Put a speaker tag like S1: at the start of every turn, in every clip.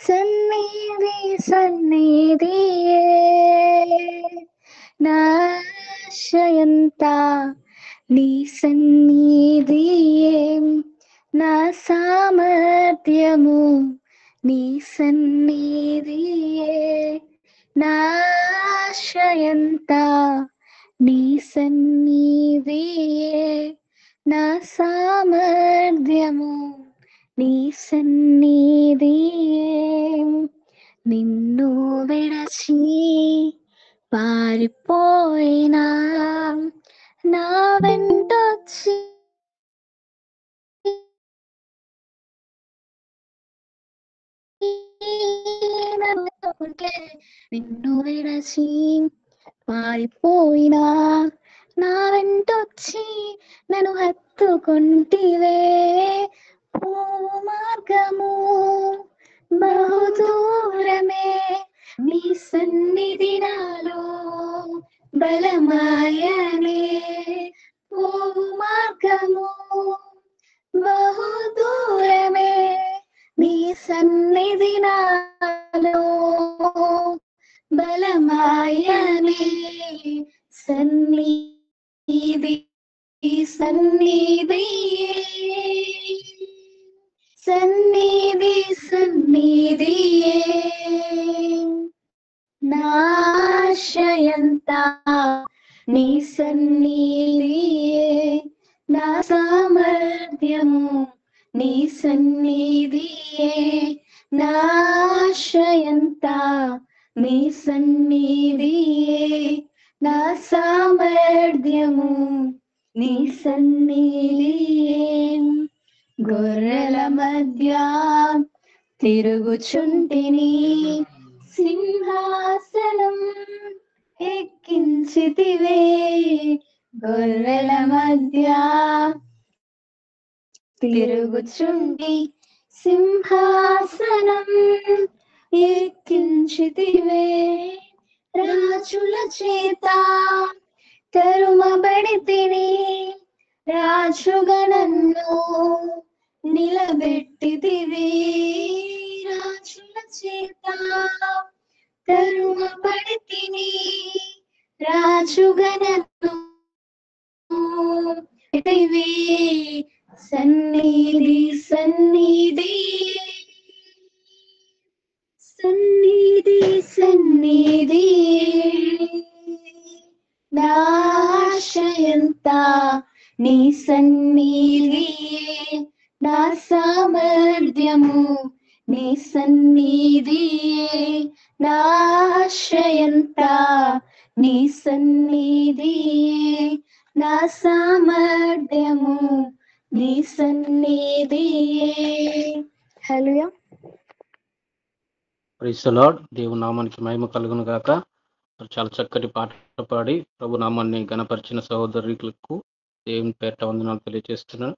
S1: సన్నిధి సన్నిధియే నా ఆశయంతా నీ సన్నిధియే నా సామర్థ్యము నీ సన్నిధియే నా ఆశయంతా నీ సన్నిధియే నా సామర్థ్యము నీ సన్నిధియే నిన్ను విడచి పారిపోయినా నా వెంటొచ్చి నిన్ను విడచి పారిపోయినా నా వెంటొచ్చి నన్ను హత్తుకుంటివే ఓ మార్గము బహుదూరమే నీ సన్నిధి నాలో బలమాయనే ఓ మార్గము బహుదూరమే నీ సన్నిధి నాలో బలమాయనే సన్నిధి సన్నిధి సన్నిధి సన్నిధియే నా ఆశయంతా నీ సన్నిధియే నా సామర్థ్యము నీ సన్నిధియే నా ఆశయంతా నీ సన్నిధియే నా సామర్థ్యము నీ సన్నిధియే గొర్రెల మధ్య తిరుగుచుంటిని సింహాసనం ఎక్కించితివే గొర్రెల మధ్య తిరుగుచుంటి సింహాసనం ఎక్కించితివే రాజుల చేత తరుమబడితిని రాజుగా నన్ను నిలబెట్టితివి రాజుల చేత తరుమబడితిని రాజుగా నన్ను పెట్టివి సన్నిధి సన్నిధి సన్నిధి సన్నిధి నా ఆశయంతా నీ సన్నిధియే నా సామర్థ్యము నీ సన్నిధియే నా ఆశయంతా నీ సన్నిధియే నా సామర్థ్యము నీ సన్నిధియే. హల్లెలూయా.
S2: Praise the Lord. దేవుని నామానికి మహిమ కలుగును గాక. చాలా చక్కటి పాట పాడి ప్రభు నామాన్ని గణపరిచిన సహోదరులకు దేవుని పేరిట వందనాలు తెలియజేస్తున్నాను.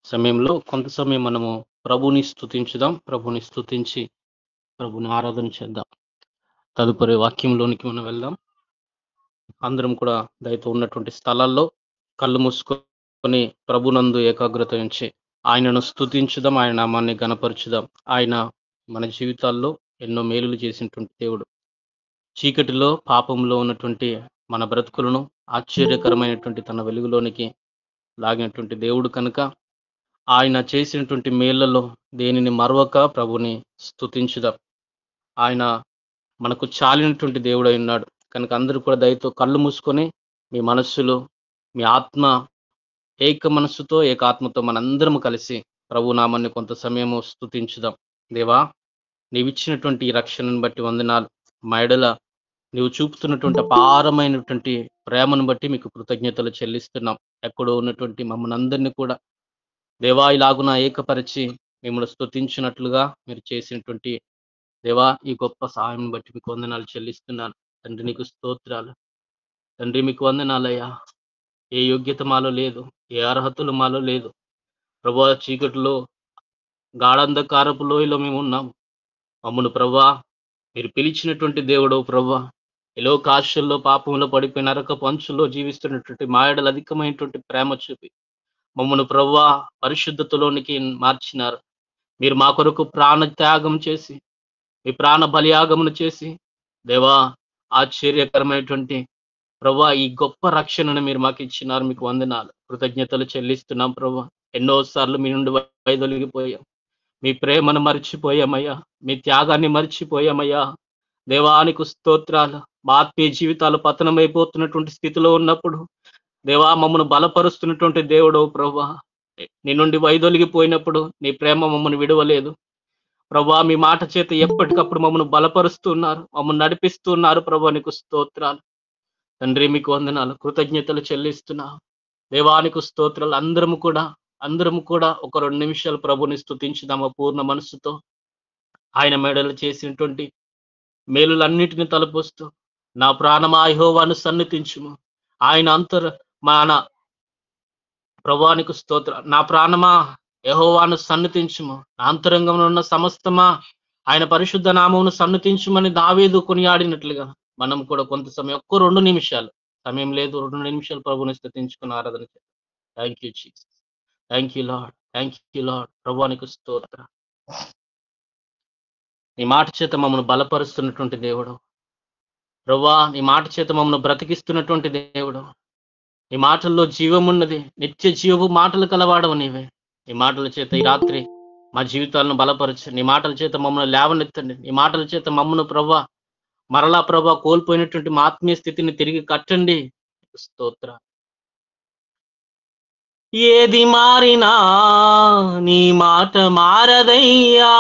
S2: సమయంలో కొంత సమయం మనము ప్రభుని స్తుతించుదాం. ప్రభుని స్తుతించి ప్రభుని ఆరాధన చేద్దాం. తదుపరి వాక్యంలోనికి మనం వెళ్దాం. అందరం కూడా దయతో ఉన్నటువంటి స్థలాల్లో కళ్ళు మూసుకొని ప్రభునందు ఏకాగ్రత ఉంచి ఆయనను స్తుతించుదాం, ఆయన నామాన్ని గణపరచుదాం. ఆయన మన జీవితాల్లో ఎన్నో మేలులు చేసినటువంటి దేవుడు. చీకటిలో పాపంలో ఉన్నటువంటి మన బ్రతుకులను ఆశ్చర్యకరమైనటువంటి తన వెలుగులోనికి లాగినటువంటి దేవుడు కనుక ఆయన చేసినటువంటి మేళ్లలో దేనిని మరవక ప్రభుని స్తుతించుదాం. ఆయన మనకు చాలినటువంటి దేవుడై ఉన్నాడు కనుక అందరూ కూడా దయతో కళ్ళు మూసుకొని మీ మనస్సులో మీ ఆత్మ ఏక మనస్సుతో ఏకాత్మతో మనందరం కలిసి ప్రభు నామాన్ని కొంత సమయము స్తుతించుదాం. దేవా, నీవిచ్చినటువంటి ఈ రక్షణను బట్టి వందనాలు. మా ఎడల నీవు చూపుతున్నటువంటి అపారమైనటువంటి ప్రేమను బట్టి మీకు కృతజ్ఞతలు చెల్లిస్తున్నాం. ఎక్కడో ఉన్నటువంటి మమ్మల్ని అందరినీ కూడా దేవా ఇలాగున ఏకపరిచి మిమ్మల్ని స్తుతించినట్లుగా మీరు చేసినటువంటి దేవా ఈ గొప్ప సహాయం బట్టి మీకు వందనాలు చెల్లిస్తున్నాను. తండ్రి నీకు స్తోత్రాలు. తండ్రి మీకు వందనాలయ్యా. ఏ యోగ్యత మాలో లేదు, ఏ అర్హతలు మాలో లేదు ప్రభా. చీకటిలో గాఢంధకారపు లోయలో మేము ఉన్నాం. మమ్మను ప్రభా మీరు పిలిచినటువంటి దేవుడు ప్రభా. ఎలో కాశల్లో పాపంలో పడిపోయిన నరకపు అంచుల్లో జీవిస్తున్నటువంటి మాయడలు అధికమైనటువంటి ప్రేమ చూపి మమ్మను ప్రభా పరిశుద్ధతలోనికి మార్చినారు. మీరు మా కొరకు ప్రాణ త్యాగం చేసి మీ ప్రాణ బలియాగమును చేసి దేవా ఆశ్చర్యకరమైనటువంటి ప్రభా ఈ గొప్ప రక్షణను మీరు మాకు ఇచ్చినారు. మీకు వందనాలు, కృతజ్ఞతలు చెల్లిస్తున్నాం ప్రభా. ఎన్నోసార్లు మీ నుండి వైదొలిగిపోయాం, మీ ప్రేమను మర్చిపోయామయ్యా, మీ త్యాగాన్ని మర్చిపోయామయ్యా. దేవానికి స్తోత్రాలు. మా ఆత్మీయ జీవితాలు పతనమైపోతున్నటువంటి స్థితిలో ఉన్నప్పుడు దేవా మమ్మను బలపరుస్తున్నటువంటి దేవుడు ప్రభా. నీ నుండి వైదొలిగిపోయినప్పుడు నీ ప్రేమ మమ్మల్ని విడవలేదు ప్రభా. మీ మాట చేత ఎప్పటికప్పుడు మమ్మల్ని బలపరుస్తున్నారు, మమ్మల్ని నడిపిస్తున్నారు ప్రభా. నీకు స్తోత్రాలు తండ్రి, మీకు వందనాలు, కృతజ్ఞతలు చెల్లిస్తున్నా. దేవానికి స్తోత్రాలు. అందరము కూడా ఒక 2 నిమిషాలు ప్రభుని స్తుతించుదామా పూర్ణ మనస్సుతో. ఆయన మెడలు చేసినటువంటి మేలులన్నిటిని తలపోస్తూ నా ప్రాణమా యెహోవాను సన్నిధించుము. ఆయన మన ప్రభువానికి స్తోత్ర. నా ప్రాణమా యెహోవాను సన్నిధించుము, నా అంతరంగంలో ఉన్న సమస్తమా ఆయన పరిశుద్ధ నామమును సన్నిధించుమని దావీదు కొనియాడినట్లుగా మనం కూడా కొంత సమయం, ఒక్క 2 నిమిషాలు, సమయం లేదు, 2 నిమిషాలు ప్రభుని స్తుతించుకుని ఆరాధన చేద్దాం. Thank you Jesus, thank you Lord, thank you Lord. ప్రభువానికి స్తోత్ర. నీ మాట చేత మమ్మల్ని బలపరుస్తున్నటువంటి దేవుడు ప్రభువా, నీ మాట చేత మమ్మల్ని బ్రతికిస్తున్నటువంటి దేవుడు. నీ మాటల్లో జీవమున్నది, నిత్య జీవపు మాటలు కలవాడవు నీవే. నీ మాటల చేత ఈ రాత్రి మా జీవితాలను బలపరచు. నీ మాటల చేత మమ్మల్ని లేవనెత్తండి. నీ మాటల చేత మమ్మల్ని ప్రభా మరలా ప్రభా కోల్పోయినటువంటి మా ఆత్మీయ స్థితిని తిరిగి కట్టండి. స్తోత్ర. ఏది మారినా నీ మాట మారదయ్యా,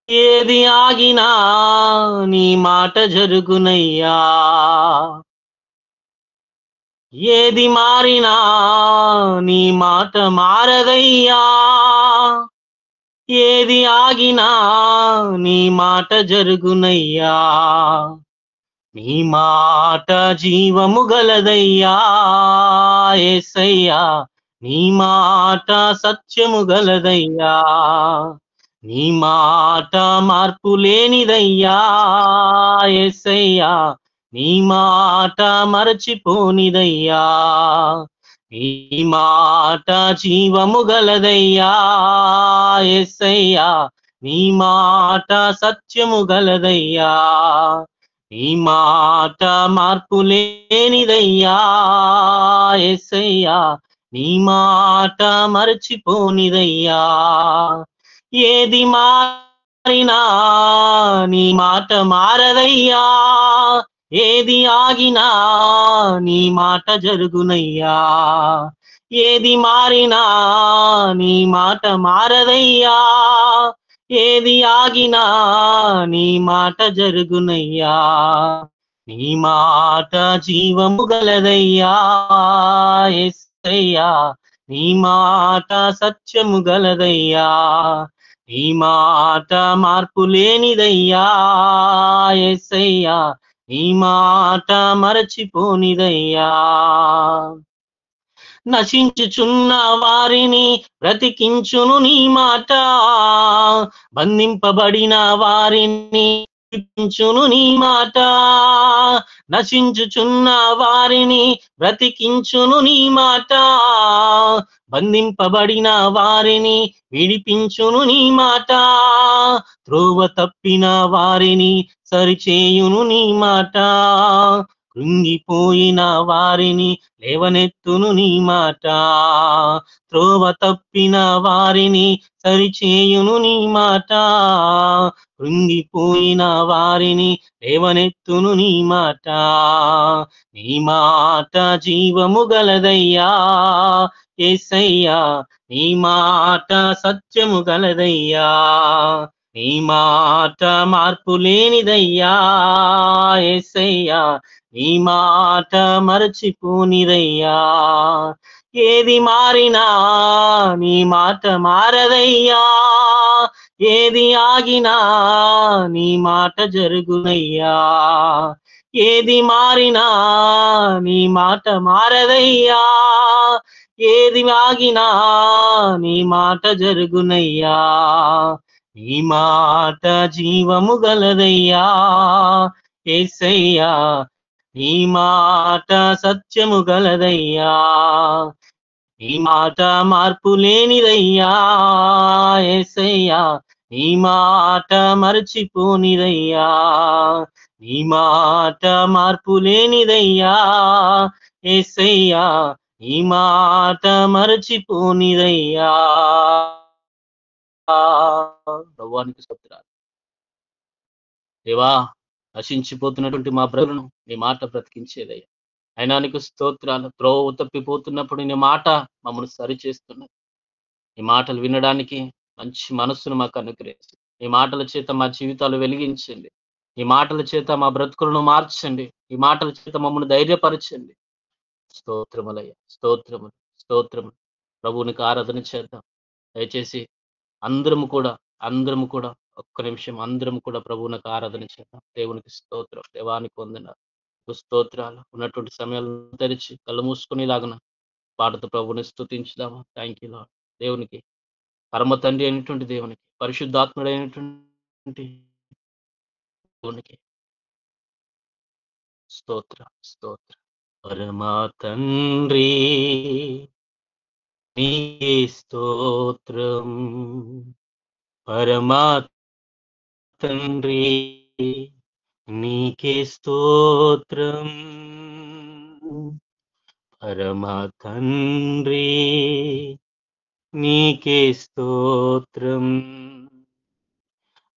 S2: ఏది ఆగినా నీ మాట జరుగునయ్యా. ఏది మారినా నీ మాట మారదయ్యా, ఏది ఆగినా నీ మాట జరుగునయ్యా. నీ మాట జీవము గలదయ్యా యేసయ్యా, నీ మాట సత్యము గలదయ్యా. నీ మాట మార్పు లేనిదయ్యా యేసయ్యా, నీ మాట మరచిపోనిదయ్యా. నీ మాట జీవము గలదయ్యా యేసయ్యా, నీ మాట సత్యము గలదయ్యా. నీ మాట మార్పు లేనిదయ్యా యేసయ్యా, నీ మాట మరచిపోనిదయ్యా. ఏది మారినా నీ మాట మారదయ్యా, ఏది ఆగినా నీ మాట జరుగునయ్యా. ఏది మారినా నీ మాట మారదయ్యా, ఏది ఆగినా నీ మాట జరుగునయ్యా. నీ మాట జీవము గలదయ్యా యేసయ్యా, నీ మాట సత్యము గలదయ్యా. నీ మాట మార్పు లేనిదయ్యా యేసయ్యా, నీ మాట మరచిపోనిదయ్యా. నశించుచున్న వారిని బ్రతికించును నీ మాట, బంధింపబడిన వారిని విడిపించును నీ మాట. నశించుచున్న వారిని బ్రతికించును నీ మాట, బంధింపబడిన వారిని విడిపించును నీ మాట. త్రోవ తప్పిన వారిని సరిచేయును నీ మాట, కృంగిపోయిన వారిని లేవనెత్తును నీ మాట. త్రోవ తప్పిన వారిని సరిచేయును నీ మాట, కృంగిపోయిన వారిని లేవనెత్తును నీ మాట. నీ మాట జీవము గలదయ్యా యేసయ్యా, నీ మాట సత్యము గలదయ్యా. నీ మాట మార్పు లేనిదయ్యా యేసయ్యా, నీ మాట మరచిపోనిదయ్యా. ఏది మారినా నీ మాట మారదయ్యా, ఏది ఆగినా నీ మాట జరుగునయ్యా. ఏది మారినా నీ మాట మారదయ్యా, ఏది ఆగినా నీ మాట జరుగునయ్యా. నీ మాట జీవము గలదయ్యా యేసయ్యా, నీ మాట సత్యము గలదయ్యా. నీ మాట మార్పు లేనిదయ్యా యేసయ్యా, నీ మాట మరచిపోనిదయ్యా, నీ మాట మార్పు లేనిదయ్యా యేసయ్యా, నీ మాట మరచిపోనిదయ్యా. ప్రభువానికి స్తోత్రాలు. దేవా, నశించిపోతున్నటువంటి మా బ్రతులను నీ మాట బ్రతికించేదయ్యా. అయినా నీకు స్తోత్రాలు. త్రోవ తప్పిపోతున్నప్పుడు నీ మాట మమ్మల్ని సరిచేస్తున్నది. నీ మాటలు వినడానికి మంచి మనస్సును మాకు అనుగ్రహించండి. ఈ మాటల చేత మా జీవితాలు వెలిగించండి. ఈ మాటల చేత మా బ్రతుకులను మార్చండి. ఈ మాటల చేత మమ్మల్ని ధైర్యపరచండి. స్తోత్రములయ్య, స్తోత్రములు, స్తోత్రములు. ప్రభువునికి ఆరాధన చేద్దాం. దయచేసి అందరము కూడా ఒక్క నిమిషం అందరం కూడా ప్రభువునికి ఆరాధన చేద్దాం. దేవునికి స్తోత్రం, దేవానికి వందనాలు, స్తోత్రాలు. ఉన్నటువంటి సమయాలను తెరిచి కళ్ళు మూసుకునేలాగున పాటతో ప్రభువుని స్తుతించుదాము. Thank you lord. దేవునికి, పరమ తండ్రి అయినటువంటి దేవునికి, పరిశుద్ధాత్ముడైనటువంటి దేవునికి స్తోత్రం, స్తోత్రం. పరమా తండ్రి నీకే స్తోత్రం, పరమా తండ్రి నీకే స్తోత్రం, పరమా తండ్రి నీకే స్తోత్రం,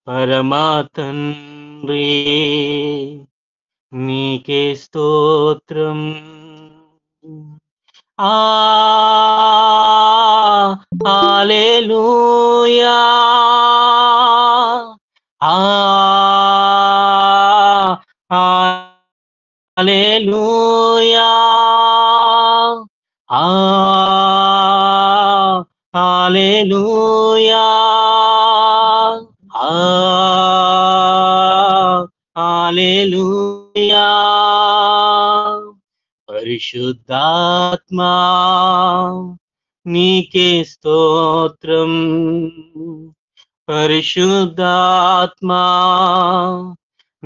S2: పరమా తండ్రి నీకే స్తోత్రం. హల్లెలూయా, హల్లెలూయా, హల్లెలూయా, హల్లెలూయా. పరిశుద్ధాత్మా నీకే స్తోత్రం, పరిశుద్ధాత్మా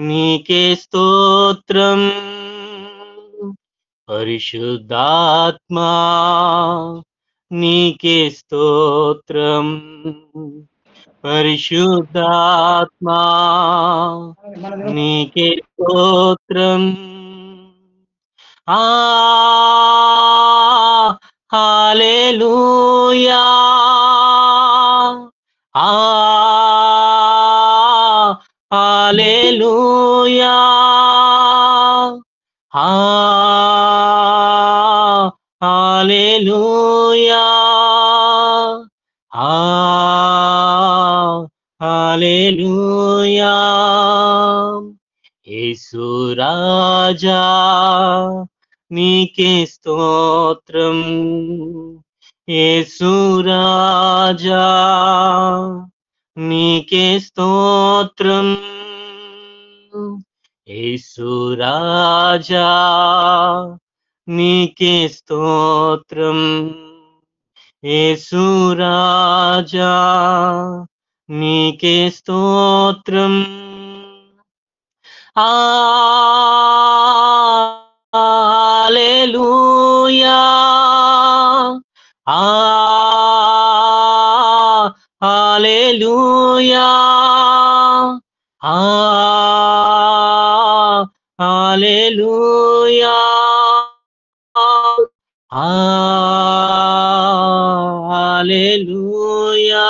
S2: నీకే స్తోత్రం, పరిశుద్ధాత్మా నీకే స్తోత్రం, పరిశుద్ధాత్మా నీకే స్తోత్రం. హల్లెలూయా, హల్లెలూయా, హల్లెలూయా, హల్లెలూయా. యేసు రాజా నీకే స్తోత్రం, యేసు రాజా నీకే స్తోత్రం, యేసు రాజా నీకే స్తోత్రం, యేసు రాజా నీకే స్తోత్రం. Hallelujah, hallelujah, hallelujah, hallelujah,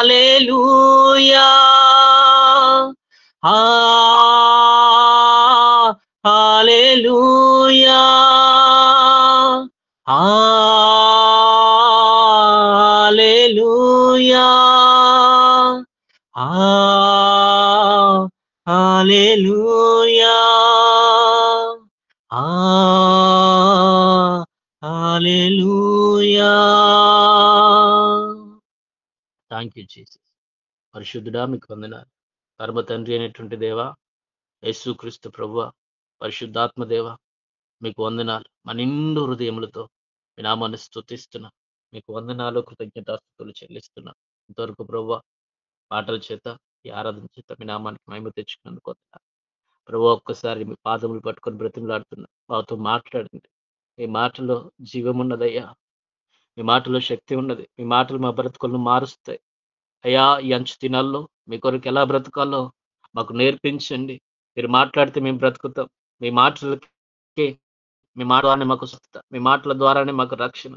S2: hallelujah, hallelujah, hallelujah, hallelujah, hallelujah. Thank you Jesus. పరిశుద్ధుడా మీకు వందనాలు. పరమ తండ్రి అయినటువంటి దేవా, యేసుక్రీస్తు ప్రభువా, పరిశుద్ధాత్మ దేవా మీకు వందనాలు. మా నిండు హృదయములతో మీ నామాన్ని స్తుతిస్తున్నా. మీకు వందనాలు, కృతజ్ఞతాస్తుతులు చెల్లిస్తున్నా. ఇంతవరకు ప్రభువా పాటల చేత, ఈ ఆరాధన చేత మీ నామానికి మహిమ తెచ్చుకున్నందుకు వందనాలు. ప్రభువా, ఒక్కసారి మీ పాదములు పట్టుకొని బ్రతిమలాడుతున్నా. మాతో మాట్లాడండి. మీ మాటలో జీవమున్నదయ్యా. మీ మాటలో శక్తి ఉన్నది. మీ మాటలు మా బ్రతుకులను మారుస్తాయి. అయ్యా, ఈ అంచు దినాల్లో మీ కొరకు ఎలా బ్రతకాలో మాకు నేర్పించండి. మీరు మాట్లాడితే మేము బ్రతుకుతాం. మీ మాటలకి మీ మాట ద్వారానే మాకు స్వస్థత. మీ మాటల ద్వారానే మాకు రక్షణ.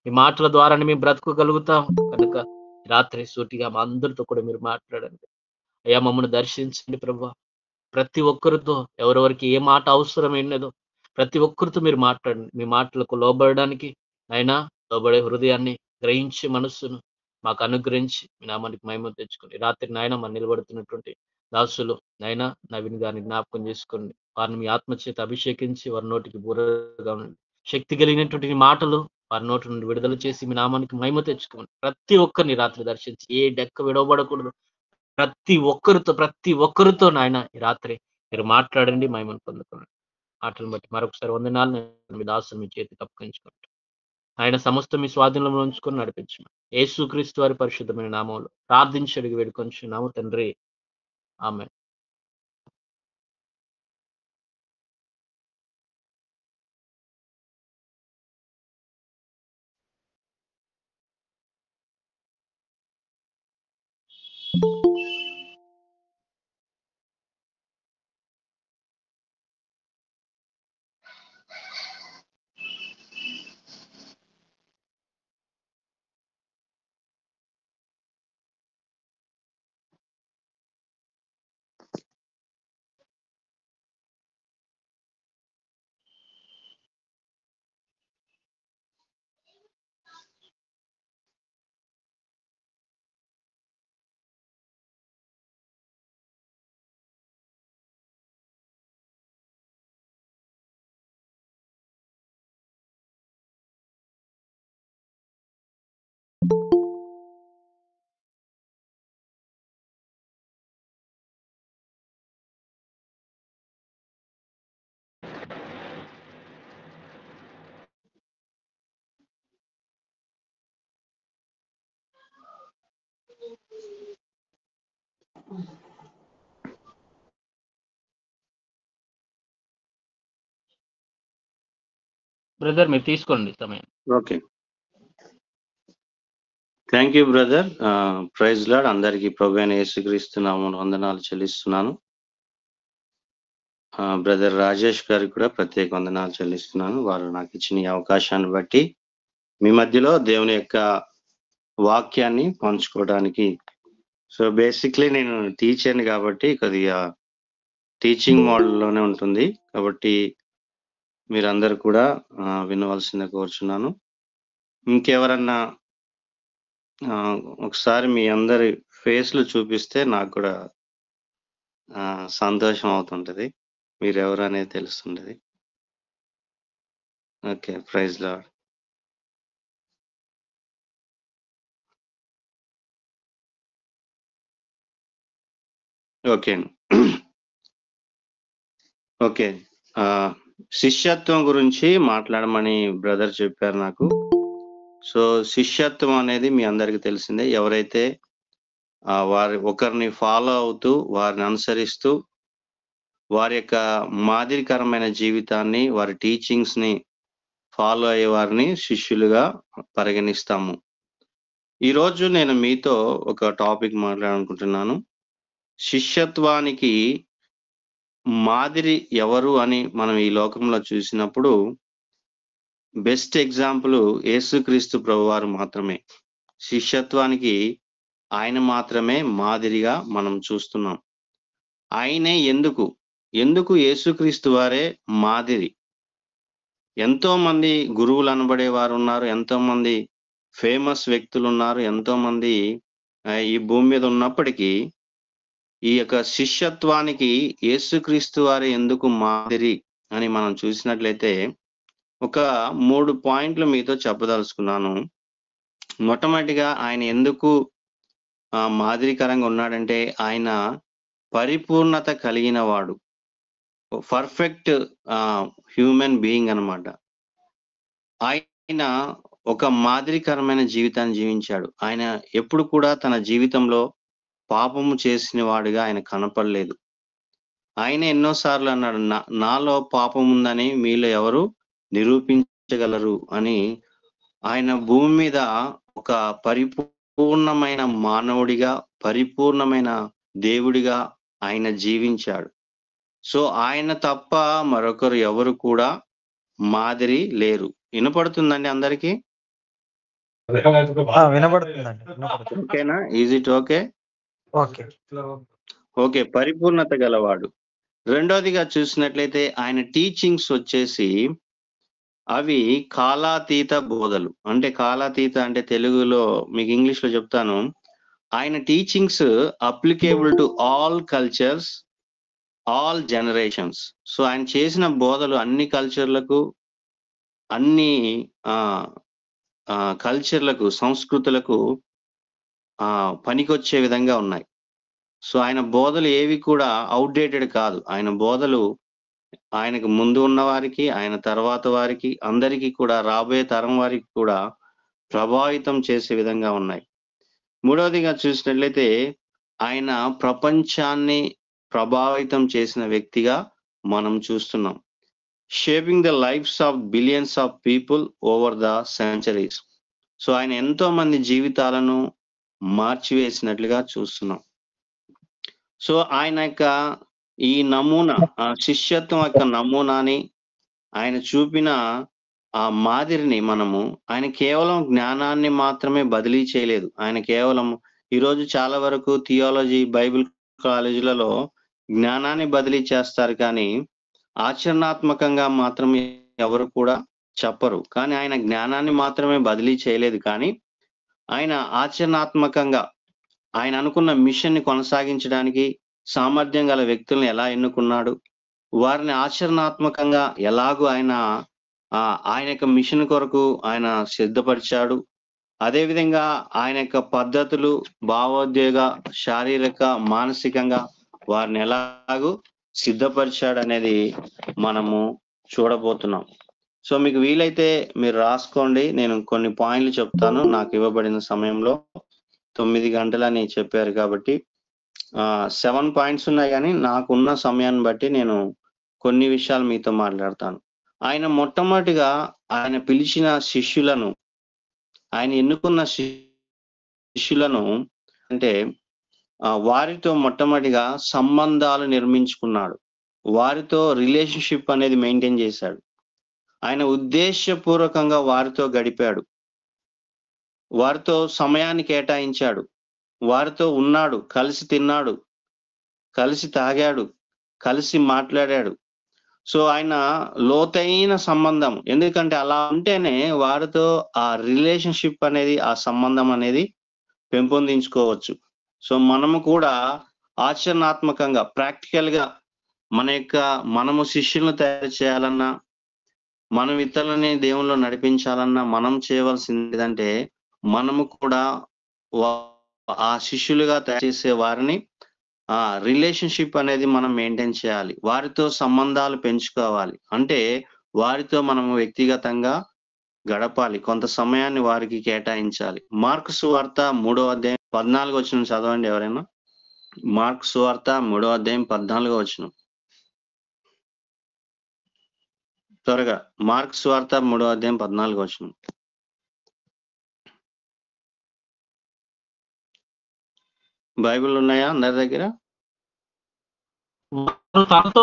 S2: మీ మాటల ద్వారానే మేము బ్రతకగలుగుతాం. కనుక రాత్రి సూటిగా మా అందరితో కూడా మీరు మాట్లాడండి. అయ్యా, మమ్మల్ని దర్శించండి ప్రభువా. ప్రతి ఒక్కరితో ఎవరెవరికి ఏ మాట అవసరమైనదో ప్రతి ఒక్కరితో మీరు మాట్లాడండి. మీ మాటలకు లోబడడానికి అయినా లోబడే హృదయాన్ని గ్రహించి మనస్సును మాకు అనుగ్రహించి మీ నామానికి మహిమ తెచ్చుకోండి. రాత్రి నాయన మన నిలబడుతున్నటువంటి దాసులు నైనా నవీన్ గారిని జ్ఞాపకం చేసుకోండి. వారిని మీ ఆత్మచేత అభిషేకించి వారి నోటికి బూరగా ఉండండి. శక్తి కలిగినటువంటి మాటలు వారి నోటి నుండి విడుదల చేసి మీ నామానికి మహిమ తెచ్చుకోండి. ప్రతి ఒక్కరిని రాత్రి దర్శించి ఏ డెక్క విడవబడకూడదు. ప్రతి ఒక్కరితో నాయన ఈ రాత్రి మీరు మాట్లాడండి, మహిమను పొందుకోండి. మాటలను బట్టి మరొకసారి వందనాలు. నేను మీ దాసుని మీ చేతికి అప్పగించుకుంటాను. ఆయన సమస్త మీ స్వాధీనంలో ఉంచుకొని నడిపించమని యేసుక్రీస్తు వారి పరిశుద్ధమైన నామంలో ప్రార్థించి అడిగి వేడుకొంచున్నాము తండ్రి. ఆమేన్. బ్రదర్ మీరు తీసుకోండి సమయం.
S3: Okay, thank you brother. Praise Lord. అందరికీ ప్రభువైన యేసుక్రీస్తు నామమున వందనాలు చెల్లిస్తున్నాను. బ్రదర్ రాజేష్ గారికి కూడా ప్రత్యేక వందనాలు చెల్లిస్తున్నాను. వారు నాకు ఇచ్చిన ఈ అవకాశాన్ని బట్టి మీ మధ్యలో దేవుని యొక్క వాక్యాన్ని పంచుకోవడానికి. సో బేసిక్లీ నేను టీచర్ని కాబట్టి కొద్దిగా టీచింగ్ మోడల్లోనే ఉంటుంది. కాబట్టి మీరందరూ కూడా వినవలసిందే కోరుచున్నాను. ఇంకెవరన్నా ఒకసారి మీ అందరి ఫేస్లు చూపిస్తే నాకు కూడా సంతోషం అవుతుంటది. మీరెవరు అనేది తెలుస్తుంటది. Okay, praise Lord. Okay okay శిష్యత్వం గురించి మాట్లాడమని బ్రదర్ చెప్పారు నాకు. సో శిష్యత్వం అనేది మీ అందరికి తెలిసిందే. ఎవరైతే వారి ఒకరిని ఫాలో అవుతూ వారిని అనుసరిస్తూ వారి యొక్క మాదిరికరమైన జీవితాన్ని వారి టీచింగ్స్ ని ఫాలో అయ్యే వారిని శిష్యులుగా పరిగణిస్తాము. ఈరోజు నేను మీతో ఒక టాపిక్ మాట్లాడాలనుకుంటున్నాను. శిష్యత్వానికి మాదిరి ఎవరు అని మనం ఈ లోకంలో చూసినప్పుడు బెస్ట్ ఎగ్జాంపుల్ యేసుక్రీస్తు ప్రభువారు మాత్రమే. శిష్యత్వానికి ఆయన మాత్రమే మాదిరిగా మనం చూస్తున్నాం. ఆయనే ఎందుకు యేసుక్రీస్తు వారే మాదిరి. ఎంతో మంది గురువులు అనబడే వారు ఉన్నారు, ఎంతో మంది ఫేమస్ వ్యక్తులు ఉన్నారు, ఎంతో మంది ఈ భూమి మీద ఉన్నప్పటికీ ఈ యొక్క శిష్యత్వానికి యేసుక్రీస్తు వారే ఎందుకు మాదిరి అని మనం చూసినట్లయితే ఒక 3 పాయింట్లు మీతో చెప్పదలుచుకున్నాను. మొట్టమొదటిగా ఆయన ఎందుకు మాదిరికరంగా ఉన్నాడంటే ఆయన పరిపూర్ణత కలిగిన వాడు, పర్ఫెక్ట్ హ్యూమన్ బీయింగ్ అన్నమాట. ఆయన ఒక మాదిరికరమైన జీవితాన్ని జీవించాడు. ఆయన ఎప్పుడు కూడా తన జీవితంలో పాపము చేసిన వాడిగా ఆయన కనపడలేదు. ఆయన ఎన్నోసార్లు అన్నాడు, నాలో పాపం ఉందని మీలో ఎవరు నిరూపించగలరు అని ఆయన భూమి మీద ఒక పరిపూర్ణమైన మానవుడిగా, పరిపూర్ణమైన దేవుడిగా ఆయన జీవించాడు. సో ఆయన తప్ప మరొకరు ఎవరు కూడా మాదిరి లేరు. వినపడుతుందండి అందరికీ?
S4: వినబడుతుందండి.
S3: ఓకేనా? Is it okay?
S4: Okay.
S3: Okay, పరిపూర్ణత గలవాడు. రెండోదిగా చూసినట్లయితే ఆయన టీచింగ్స్ వచ్చేసి అవి కాలాతీత బోధలు. అంటే కాలాతీత అంటే తెలుగులో మీకు ఇంగ్లీష్ లో చెప్తాను. ఆయన teachings applicable to all cultures, all generations. So ఆయన చేసిన బోధలు అన్ని కల్చర్లకు, అన్ని కల్చర్లకు, సంస్కృతులకు పనికొచ్చే విధంగా ఉన్నాయి. సో ఆయన బోధలు ఏవి కూడా అవుట్డేటెడ్ కాదు. ఆయన బోధలు ఆయనకు ముందు ఉన్న వారికి, ఆయన తర్వాత వారికి, అందరికీ కూడా, రాబోయే తరం వారికి కూడా ప్రభావితం చేసే విధంగా ఉన్నాయి. మూడవదిగా చూసినట్లయితే ఆయన ప్రపంచాన్ని ప్రభావితం చేసిన వ్యక్తిగా మనం చూస్తున్నాం. Shaping the lives of billions of people over the centuries. So ఆయన ఎంతో మంది జీవితాలను మార్చివేసినట్లుగా చూస్తున్నాం. సో ఆయన యొక్క ఈ నమూనా, శిష్యత్వం యొక్క నమూనాని, ఆయన చూపిన ఆ మాదిరిని ఆయన కేవలం జ్ఞానాన్ని మాత్రమే బదిలీ చేయలేదు. ఆయన కేవలం ఈరోజు చాలా వరకు థియాలజీ, బైబిల్ కాలేజీలలో జ్ఞానాన్ని బదిలీ చేస్తారు, కానీ ఆచరణాత్మకంగా మాత్రం ఎవరు కూడా చెప్పరు. కానీ ఆయన జ్ఞానాన్ని మాత్రమే బదిలీ చేయలేదు, కానీ ఆయన ఆచరణాత్మకంగా ఆయన అనుకున్న మిషన్ ని కొనసాగించడానికి సామర్థ్యం గల వ్యక్తులను ఎలా ఎన్నుకున్నాడు, వారిని ఆచరణాత్మకంగా ఎలాగూ ఆయన యొక్క మిషన్ కొరకు ఆయన సిద్ధపరిచాడు. అదేవిధంగా ఆయన యొక్క పద్ధతులు, భావోద్వేగ, శారీరక, మానసికంగా వారిని ఎలాగూ సిద్ధపరిచాడు అనేది మనము చూడబోతున్నాం. సో మీకు వీలైతే మీరు రాసుకోండి. నేను కొన్ని పాయింట్లు చెప్తాను. నాకు ఇవ్వబడిన సమయంలో 9 గంటలని చెప్పారు కాబట్టి 7 పాయింట్స్ ఉన్నాయి, కానీ నాకున్న సమయాన్ని బట్టి నేను కొన్ని విషయాలు మీతో మాట్లాడతాను. ఆయన మొట్టమొదటిగా ఆయన పిలిచిన శిష్యులను, ఆయన ఎన్నుకున్న శిష్యులను అంటే వారితో మొట్టమొదటిగా సంబంధాలు నిర్మించుకున్నాడు. వారితో రిలేషన్షిప్ అనేది మెయింటైన్ చేశాడు. ఆయన ఉద్దేశపూర్వకంగా వారితో గడిపాడు, వారితో సమయాన్ని కేటాయించాడు, వారితో ఉన్నాడు, కలిసి తిన్నాడు, కలిసి తాగాడు, కలిసి మాట్లాడాడు. సో ఆయన లోతైన సంబంధం, ఎందుకంటే అలా ఉంటేనే వారితో ఆ రిలేషన్షిప్ అనేది, ఆ సంబంధం అనేది పెంపొందించుకోవచ్చు. సో మనము కూడా ఆచరణాత్మకంగా, ప్రాక్టికల్ గా మనము శిష్యులను తయారు చేయాలన్నా, మనం ఇతరులని దేవుల్లో నడిపించాలన్నా మనం చేయవలసింది ఏంటంటే, మనము కూడా ఆ శిష్యులుగా తయారు చేసే వారిని రిలేషన్షిప్ అనేది మనం మెయింటైన్ చేయాలి. వారితో సంబంధాలు పెంచుకోవాలి. అంటే వారితో మనము వ్యక్తిగతంగా గడపాలి, కొంత సమయాన్ని వారికి కేటాయించాలి. మార్కు సువార్త 3వ అధ్యాయం 14వ వచనం చదవండి ఎవరైనా. మార్కు సువార్త 3వ అధ్యాయం 14వ వచనం త్వరగా. మార్కు సువార్త 3వ అధ్యాయం 14వ వచనం. బైబిల్ ఉన్నాయా అందరి దగ్గర?
S2: వారు తనతో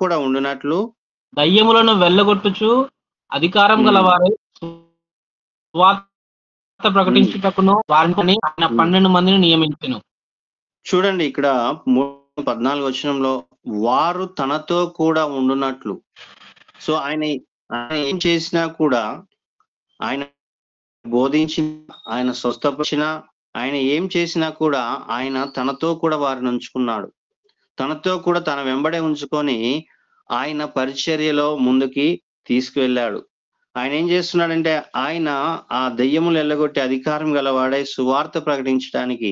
S2: కూడా ఉండునట్లు దయ్యములను వెళ్ళగొట్టుచు అధికారం గలవారు సువార్త ప్రకటించుటకును వారిని ఆయన 12 మందిని నియమించెను.
S3: చూడండి ఇక్కడ 14వ వచనంలో వారు తనతో కూడా ఉండునట్లు. సో ఆయన ఏం చేసినా కూడా, ఆయన బోధించిన, ఆయన స్వస్థపరిచిన, ఆయన ఏం చేసినా కూడా ఆయన తనతో కూడా వారిని ఉంచుకున్నాడు. తనతో కూడా తన వెంబడే ఉంచుకొని ఆయన పరిచర్యలో ముందుకి తీసుకువెళ్ళాడు. ఆయన ఏం చేస్తున్నాడంటే, ఆయన ఆ దెయ్యములు ఎల్లగొట్టే అధికారం గలవాడై సువార్త ప్రకటించడానికి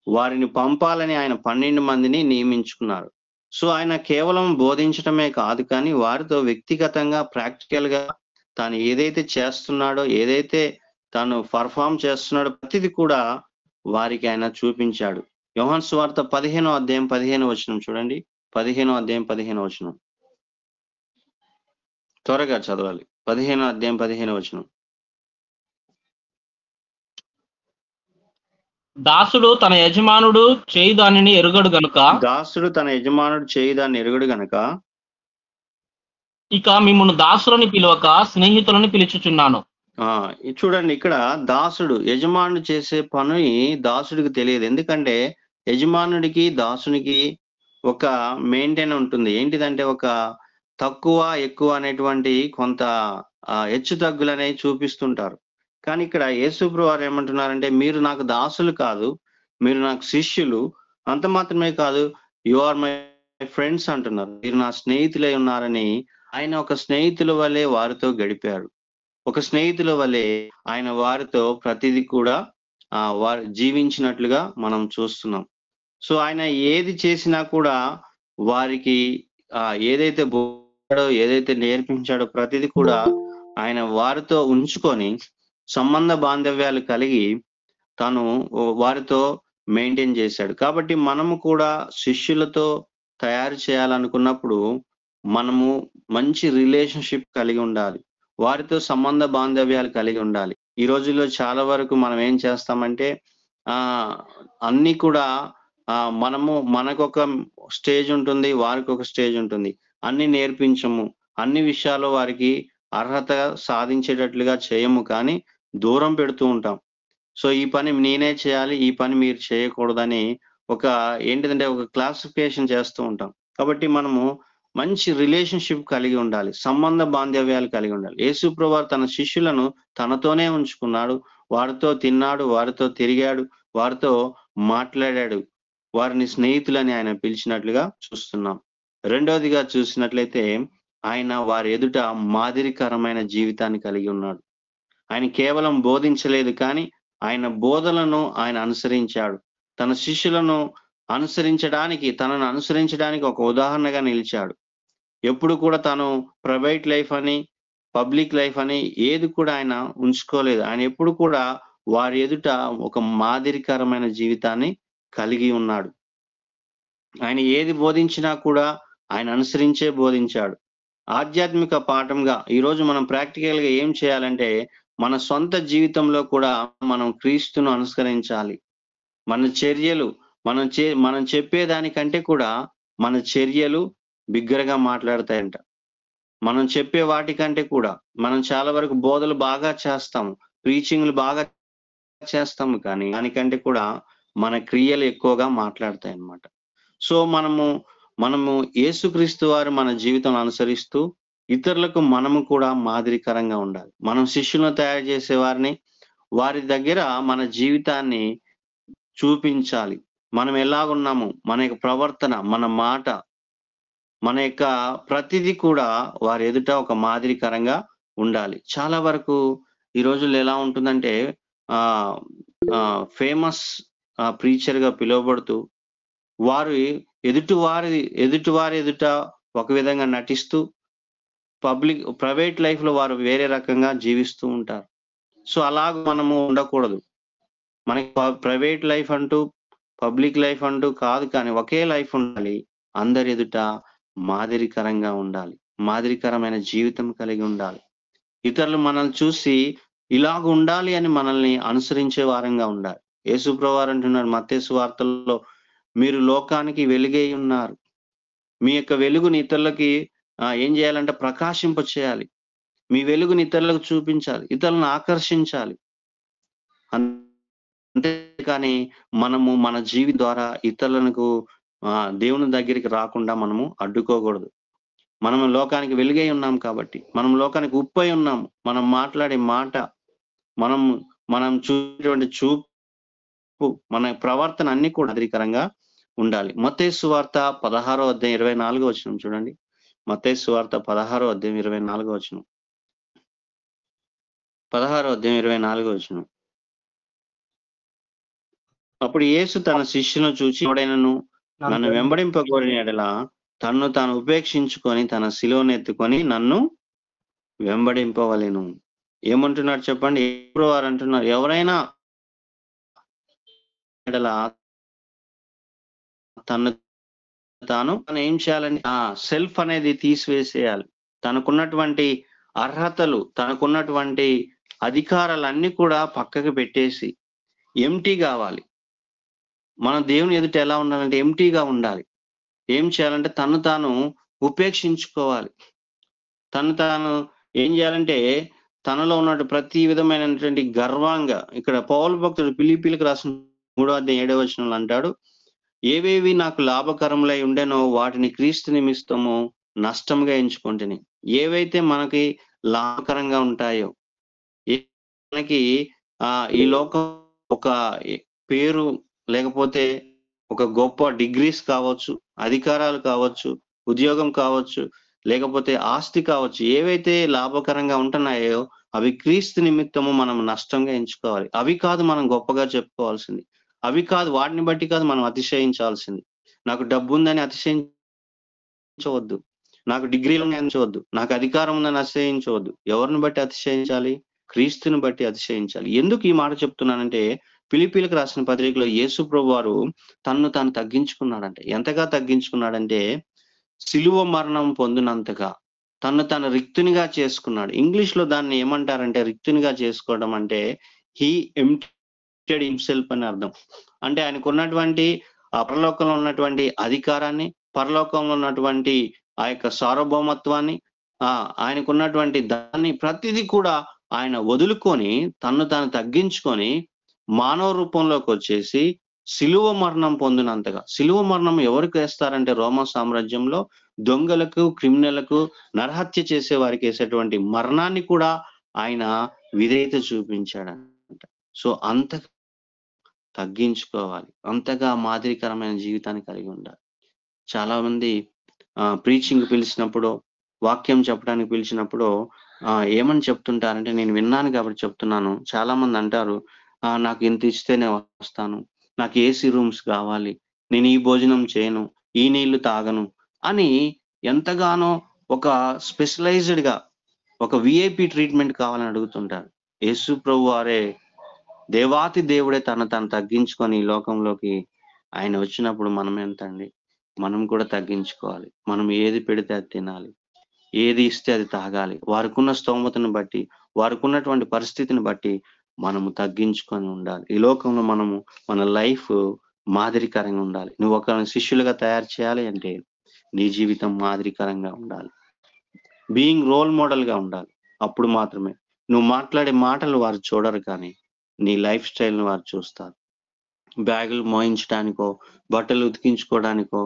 S3: వారిని పంపాలని ఆయన 12 మందిని నియమించుకున్నారు. సో ఆయన కేవలం బోధించడమే కాదు, కానీ వారితో వ్యక్తిగతంగా, ప్రాక్టికల్ గా తాను ఏదైతే చేస్తున్నాడో, ఏదైతే తాను పర్ఫామ్ చేస్తున్నాడో ప్రతిది కూడా వారికి ఆయన చూపించాడు. యోహాను సువార్త 15వ అధ్యాయం 15వ వచనం చూడండి. 15వ అధ్యాయం 15వ వచనం త్వరగా చదవాలి. 15వ అధ్యాయం 15వ వచనం.
S2: దాసుడు తన యజమానుడు చేయి దానిని ఎరుగడు గనుక
S3: దాసుడు తన యజమానుడు చేయి దాన్ని ఎరుగుడు గనక
S2: ఇక మిమ్మును దాసులని పిలవక స్నేహితులని పిలుచుచున్నాను.
S3: ఇది చూడండి, ఇక్కడ దాసుడు యజమానుడు చేసే పని దాసుడికి తెలియదు. ఎందుకంటే యజమానుడికి దాసునికి ఒక మెయింటైన్ ఉంటుంది. ఏంటిదంటే ఒక తక్కువ ఎక్కువ అనేటువంటి కొంత హెచ్చు తగ్గులు అనేవి చూపిస్తుంటారు. కానీ ఇక్కడ యేసుప్రభు వారు ఏమంటున్నారంటే, మీరు నాకు దాసులు కాదు, మీరు నాకు శిష్యులు. అంత మాత్రమే కాదు, యు ఆర్ మై ఫ్రెండ్స్ అంటున్నారు. మీరు నా స్నేహితులై ఉన్నారని ఆయన ఒక స్నేహితుల వలె వారితో గడిపారు. ఒక స్నేహితుల వలె ఆయన వారితో ప్రతిదీ కూడా వారు జీవించినట్లుగా మనం చూస్తున్నాం. సో ఆయన ఏది చేసినా కూడా వారికి ఏదైతే బోధాడో ఏదైతే నేర్పించాడో ప్రతిదీ కూడా ఆయన వారితో ఉంచుకొని సంబంధ బాంధవ్యాలు కలిగి తను వారితో మెయింటైన్ చేశాడు. కాబట్టి మనము కూడా శిష్యులతో తయారు చేయాలనుకున్నప్పుడు మనము మంచి రిలేషన్షిప్ కలిగి ఉండాలి, వారితో సంబంధ బాంధవ్యాలు కలిగి ఉండాలి. ఈ రోజుల్లో చాలా వరకు మనం ఏం చేస్తామంటే అన్ని కూడా మనకొక స్టేజ్ ఉంటుంది, వారికి ఒక స్టేజ్ ఉంటుంది. అన్ని నేర్పించము, అన్ని విషయాల్లో వారికి అర్హత సాధించేటట్లుగా చేయము, కానీ దూరం పెడుతూ ఉంటాం. సో ఈ పని నేనే చేయాలి, ఈ పని మీరు చేయకూడదని ఏంటిదంటే ఒక క్లాసిఫికేషన్ చేస్తూ ఉంటాం. కాబట్టి మనము మంచి రిలేషన్షిప్ కలిగి ఉండాలి, సంబంధ బాంధవ్యాలు కలిగి ఉండాలి. యేసుప్రభువు వారు తన శిష్యులను తనతోనే ఉంచుకున్నాడు, వారితో తిన్నాడు, వారితో తిరిగాడు, వారితో మాట్లాడాడు, వారిని స్నేహితులని ఆయన పిలిచినట్లుగా చూస్తున్నాం. రెండవదిగా చూసినట్లయితే ఆయన వారి ఎదుట మాదిరికరమైన జీవితాన్ని కలిగి ఉన్నాడు. ఆయన కేవలం బోధించలేదు, కానీ ఆయన బోధలను ఆయన అనుసరించాడు. తన శిష్యులను తనను అనుసరించడానికి ఒక ఉదాహరణగా నిలిచాడు. ఎప్పుడు కూడా తను ప్రైవేట్ లైఫ్ అని పబ్లిక్ లైఫ్ అని ఏది కూడా ఆయన ఉంచుకోలేదు. ఆయన ఎప్పుడు కూడా వారి ఎదుట ఒక మాదిరికరమైన జీవితాన్ని కలిగి ఉన్నాడు. ఆయన ఏది బోధించినా కూడా ఆయన అనుసరించే బోధించాడు. ఆధ్యాత్మిక పాఠంగా ఈరోజు మనం ప్రాక్టికల్ గా ఏం చేయాలంటే, మన సొంత జీవితంలో కూడా మనం క్రీస్తును అనుసరించాలి. మన చర్యలు మనం చెప్పేదానికంటే కూడా మన చర్యలు బిగ్గరగా మాట్లాడతాయంట. మనం చెప్పే వాటికంటే కూడా మనం చాలా వరకు బోధలు బాగా చేస్తాము, ప్రీచింగ్లు బాగా చేస్తాము, కానీ దానికంటే కూడా మన క్రియలు ఎక్కువగా మాట్లాడతాయి అన్నమాట. సో మనము యేసుక్రీస్తు వారు మన జీవితం అనుసరిస్తూ ఇతరులకు మనము కూడా మాదిరికరంగా ఉండాలి. మనం శిష్యులను తయారు చేసే వారి దగ్గర మన జీవితాన్ని చూపించాలి. మనం ఎలాగున్నాము, మన యొక్క ప్రవర్తన, మన మాట, మన యొక్క ప్రతిదీ కూడా వారి ఎదుట ఒక మాదిరికరంగా ఉండాలి. చాలా వరకు ఈ రోజుల్లో ఎలా ఉంటుందంటే ఫేమస్ ప్రీచర్ గా పిలువబడుతూ వారు ఎదుటి వారి ఎదుట ఒక విధంగా నటిస్తూ ప్రైవేట్ లైఫ్ లో వారు వేరే రకంగా జీవిస్తూ ఉంటారు. సో అలాగ మనము ఉండకూడదు. మనకి ప్రైవేట్ లైఫ్ అంటూ పబ్లిక్ లైఫ్ అంటూ కాదు, కానీ ఒకే లైఫ్ ఉండాలి. అందరి ఎదుట మాదిరికరంగా ఉండాలి, మాదిరికరమైన జీవితం కలిగి ఉండాలి. ఇతరులు మనల్ని చూసి ఇలాగ ఉండాలి అని మనల్ని అనుసరించే వారంగా ఉండాలి. యేసుప్రభువు వారు అంటున్నారు మత్తయి సువార్తలో, మీరు లోకానికి వెలుగై ఉన్నారు. మీ యొక్క వెలుగుని ఇతరులకి ఏం చేయాలంటే ప్రకాశింప చేయాలి. మీ వెలుగుని ఇతరులకు చూపించాలి, ఇతరులను ఆకర్షించాలి. అంతేకాని మనము మన జీవితం ద్వారా ఇతరులకు దేవుని దగ్గరికి రాకుండా మనము అడ్డుకోకూడదు. మనము లోకానికి వెలుగై ఉన్నాం కాబట్టి, మనం లోకానికి ఉప్పై ఉన్నాము. మనం మాట్లాడే మాట, మనం చూసేటువంటి చూపు, మన ప్రవర్తన అన్ని కూడా మాదిరికరంగా ఉండాలి. మత్తయి సువార్త 16వ అధ్యాయం 24వ వచనం చూడండి. మత్తయి సువార్త 16వ అధ్యాయం 24వ వచనం. 16వ అధ్యాయం 24వ వచనం. అప్పుడు యేసు తన శిష్యులను చూచి, ఎవడైనను నన్ను వెంబడింపగోరిన యెడల తన్ను తాను ఉపేక్షించుకొని తన శిలువను ఎత్తుకొని నన్ను వెంబడింపవలెను. ఏమంటున్నారు చెప్పండి? యేసుప్రభువు వారు అంటున్నారు, ఎవరైనా తను ఏం చేయాలని సెల్ఫ్ అనేది తీసివేసేయాలి. తనకున్నటువంటి అర్హతలు, తనకున్నటువంటి అధికారాలన్నీ కూడా పక్కకు పెట్టేసి ఎంటీ కావాలి. మనం దేవుని ఎదుట ఎలా ఉండాలంటే ఎంటీగా ఉండాలి. ఏం చేయాలంటే తను తాను ఉపేక్షించుకోవాలి. తను తాను ఏం చేయాలంటే తనలో ఉన్న ప్రతి విధమైనటువంటి గర్వంగా, ఇక్కడ పౌలు భక్తుడు ఫిలిప్పీలకు రాసిన 3:7 అంటాడు, ఏవేవి నాకు లాభకరములై ఉండెనో వాటిని క్రీస్తు నిమిత్తము నష్టంగా ఎంచుకుంటుని. ఏవైతే మనకి లాభకరంగా ఉంటాయో, మనకి ఈ లోకం ఒక పేరు, లేకపోతే ఒక గొప్ప డిగ్రీస్ కావచ్చు, అధికారాలు కావచ్చు, ఉద్యోగం కావచ్చు, లేకపోతే ఆస్తి కావచ్చు, ఏవైతే లాభకరంగా ఉంటున్నాయో అవి క్రీస్తు నిమిత్తము మనం నష్టంగా ఎంచుకోవాలి. అవి కాదు మనం గొప్పగా చెప్పుకోవాల్సింది. అవి కాదు, వాటిని బట్టి కాదు మనం అతిశయించాల్సింది. నాకు డబ్బు ఉందని అతిశయించవద్దు, నాకు డిగ్రీలు ఉన్నాయనించవద్దు, నాకు అధికారం ఉందని అతిశయించవద్దు. ఎవరిని బట్టి అతిశయించాలి? క్రీస్తుని బట్టి అతిశయించాలి. ఎందుకు ఈ మాట చెప్తున్నానంటే, ఫిలిప్పీలకు రాసిన పత్రికలో యేసు ప్రభు వారు తన్ను తాను తగ్గించుకున్నాడంటే, ఎంతగా తగ్గించుకున్నాడంటే సిలువ మరణం పొందినంతగా తను తను రిక్తునిగా చేసుకున్నాడు. ఇంగ్లీష్ లో దాన్ని ఏమంటారంటే, రిక్తునిగా చేసుకోవడం అంటే హీ ఎంప్టెడ్ హిమ్సెల్ఫ్ అని అర్థం. అంటే ఆయనకు ఉన్నటువంటి పరలోకంలో ఉన్నటువంటి అధికారాన్ని, పరలోకంలో ఉన్నటువంటి ఆ యొక్క సార్వభౌమత్వాన్ని, ఆయనకున్నటువంటి దాన్ని ప్రతిదీ కూడా ఆయన వదులుకొని తన్ను తాను తగ్గించుకొని మానవ రూపంలోకి వచ్చేసి సిలువ మరణం పొందినంతగా. సిలువ మరణం ఎవరికి వేస్తారంటే రోమా సామ్రాజ్యంలో దొంగలకు, క్రిమినల్లకు, నరహత్య చేసే వారికి వేసేటువంటి మరణాన్ని కూడా ఆయన విధేయత చూపించాడంట. సో అంతగా తగ్గించుకోవాలి, అంతగా మాదిరికరమైన జీవితాన్ని కలిగి ఉండాలి. చాలా మంది ప్రీచింగ్ పిలిచినప్పుడు, వాక్యం చెప్పడానికి పిలిచినప్పుడు ఏమని చెప్తుంటారంటే, నేను విన్నాను కాబట్టి చెప్తున్నాను. చాలా మంది అంటారు, నాకు ఇంత ఇస్తేనే వస్తాను, నాకు ఏసీ రూమ్స్ కావాలి, నేను ఈ భోజనం చేయను, ఈ నీళ్లు తాగను అని ఎంతగానో ఒక స్పెషలైజ్డ్ గా ఒక విఐపి ట్రీట్మెంట్ కావాలని అడుగుతుంటారు. యేసు ప్రభు వారే దేవాతి దేవుడే తను తగ్గించుకొని ఈ లోకంలోకి ఆయన వచ్చినప్పుడు మనం ఎంత అండి, మనం కూడా తగ్గించుకోవాలి. మనం ఏది పెడితే అది తినాలి, ఏది ఇస్తే అది తాగాలి. వారికున్న స్తోమతను బట్టి, వారికున్నటువంటి పరిస్థితిని బట్టి మనము తగ్గించుకొని ఉండాలి. ఈ లోకంలో మనము మన లైఫ్ మాదిరికరంగా ఉండాలి. నువ్వు ఒకరిని శిష్యులుగా తయారు చేయాలి అంటే నీ జీవితం మాదిరికరంగా ఉండాలి. బీయింగ్ రోల్ మోడల్ గా ఉండాలి. అప్పుడు మాత్రమే నువ్వు మాట్లాడే మాటలు వారు చూడరు, కానీ నీ లైఫ్ స్టైల్ని వారు చూస్తారు. బ్యాగులు మోయించడానికో, బట్టలు ఉతికించుకోవడానికో,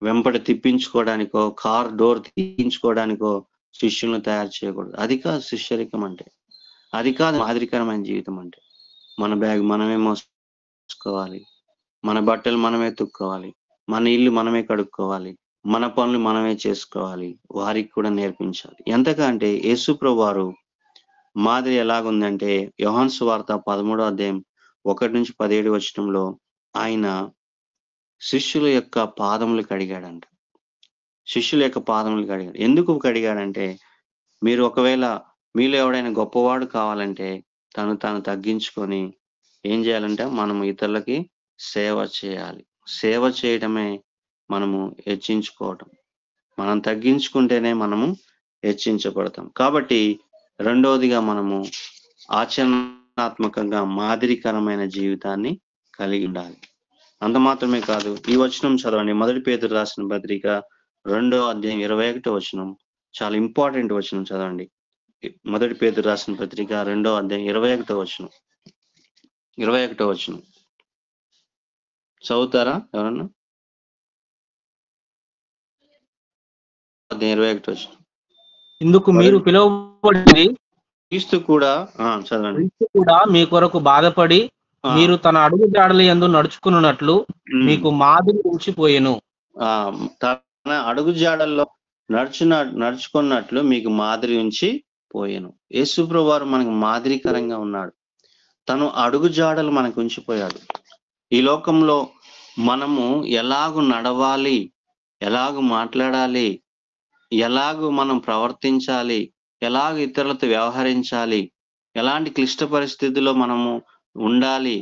S3: వెంపటి తిప్పించుకోవడానికో, కార్ డోర్ తీయించుకోవడానికో శిష్యులను తయారు చేయకూడదు. అది కాదు శిష్యరికం అంటే, అది కాదు మాదిరికరమైన జీవితం అంటే. మన బ్యాగ్ మనమే మోసుకోవాలి, మన బట్టలు మనమే తుక్కోవాలి, మన ఇల్లు మనమే కడుక్కోవాలి, మన పనులు మనమే చేసుకోవాలి. వారికి కూడా నేర్పించాలి. ఎంతగా అంటే యేసు ప్రభు వారు మాదిరి ఎలాగుందంటే, యోహాను సువార్త 13:1-17 ఆయన శిష్యుల యొక్క పాదములు కడిగాడంట. శిష్యుల యొక్క పాదములు కడిగాడు. ఎందుకు కడిగాడంటే, మీరు ఒకవేళ మీలో ఎవడైనా గొప్పవాడు కావాలంటే తను తాను తగ్గించుకొని ఏం చేయాలంటే మనము ఇతరులకి సేవ చేయాలి. సేవ చేయడమే మనము హెచ్చించుకోవటం. మనం తగ్గించుకుంటేనే మనము హెచ్చించబడతాం. కాబట్టి రెండవదిగా మనము ఆచరణాత్మకంగా మాదిరికరమైన జీవితాన్ని కలిగి ఉండాలి. అంత మాత్రమే కాదు, ఈ వచనం చదవండి. 1 పేతురు రాసిన పత్రిక 2:21 చాలా ఇంపార్టెంట్ వచనం. చదవండి. 1 పేతురు రాసిన పత్రిక 2:21 చదువుతారా ఎవరన్నా? 21
S2: ఇందుకు మీరు పిలువబడింది
S3: క్రీస్తు కూడా చదవండి.
S2: కూడా మీ కొరకు బాధపడి మీరు తన అడుగు జాడల యందు నడుచుకున్నట్లు మీకు మాదిరి ఉంచిపోయెను.
S3: తన అడుగు జాడల్లో నడుచుకున్నట్లు మీకు మాదిరి ఉంచి పోయెను. యేసు ప్రభువు వారు మనకు మాదిరికరంగా ఉన్నాడు. తను అడుగు జాడలు మనకు ఉంచిపోయాడు. ఈ లోకంలో మనము ఎలాగూ నడవాలి, ఎలాగూ మాట్లాడాలి, ఎలాగూ మనం ప్రవర్తించాలి, ఎలాగ ఇతరులతో వ్యవహరించాలి, ఎలాంటి క్లిష్ట పరిస్థితుల్లో మనము ఉండాలి,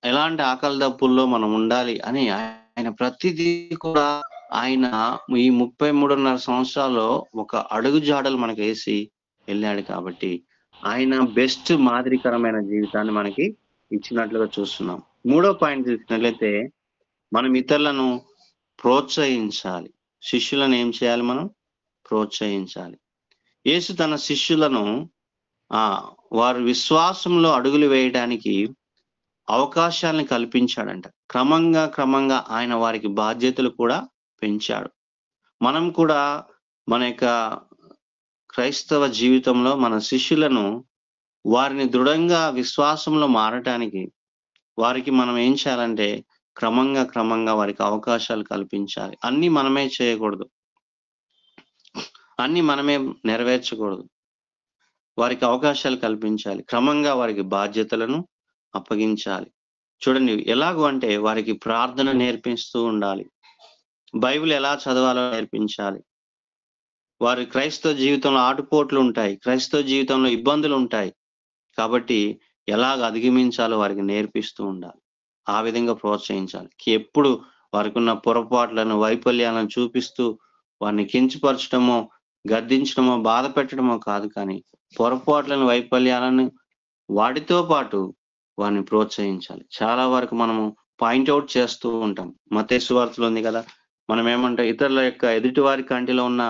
S3: ఎలాంటి ఆకలి దప్పుల్లో మనం ఉండాలి అని ఆయన ప్రతిదీ కూడా ఆయన ఈ 33.5 సంవత్సరాల్లో ఒక అడుగు జాడలు మనకు వేసి వెళ్ళాడు. కాబట్టి ఆయన బెస్ట్ మాదిరికరమైన జీవితాన్ని మనకి ఇచ్చినట్లుగా చూస్తున్నాం. 3వ పాయింట్ చూసినట్లయితే మనం ఇతరులను ప్రోత్సహించాలి. శిష్యులను ఏం చేయాలి? మనం ప్రోత్సహించాలి. యేసు తన శిష్యులను వారు విశ్వాసంలో అడుగులు వేయడానికి అవకాశాలను కల్పించాడంట. క్రమంగా ఆయన వారికి బాధ్యతలు కూడా పెంచాడు. మనం కూడా మన యొక్క క్రైస్తవ జీవితంలో మన శిష్యులను వారిని దృఢంగా విశ్వాసంలో మారటానికి వారికి మనం ఏం చేయాలంటే క్రమంగా వారికి అవకాశాలు కల్పించాలి. అన్ని మనమే చేయకూడదు, అన్ని మనమే నెరవేర్చకూడదు. వారికి అవకాశాలు కల్పించాలి. క్రమంగా వారికి బాధ్యతలను అప్పగించాలి. చూడండి, ఎలాగో అంటే వారికి ప్రార్థన నేర్పిస్తూ ఉండాలి. బైబిల్ ఎలా చదవాలో నేర్పించాలి. వారి క్రైస్తవ జీవితంలో ఆటుపోట్లు ఉంటాయి, క్రైస్తవ జీవితంలో ఇబ్బందులు ఉంటాయి. కాబట్టి ఎలాగ అధిగమించాలో వారికి నేర్పిస్తూ ఉండాలి. ఆ విధంగా ప్రోత్సహించాలి. ఎప్పుడు వారికి ఉన్న పొరపాట్లను, వైఫల్యాలను చూపిస్తూ వారిని కించపరచడమో, గద్దించడమో, బాధ పెట్టడమో కాదు, కానీ పొరపాట్లను, వైఫల్యాలను వాటితో పాటు వారిని ప్రోత్సహించాలి. చాలా వరకు మనము పాయింట్అవుట్ చేస్తూ ఉంటాం. మత్తయి సువార్తలో ఉంది కదా, మనం ఏమంటే ఇతరుల యొక్క ఎదుటి వారి కంటిలో ఉన్న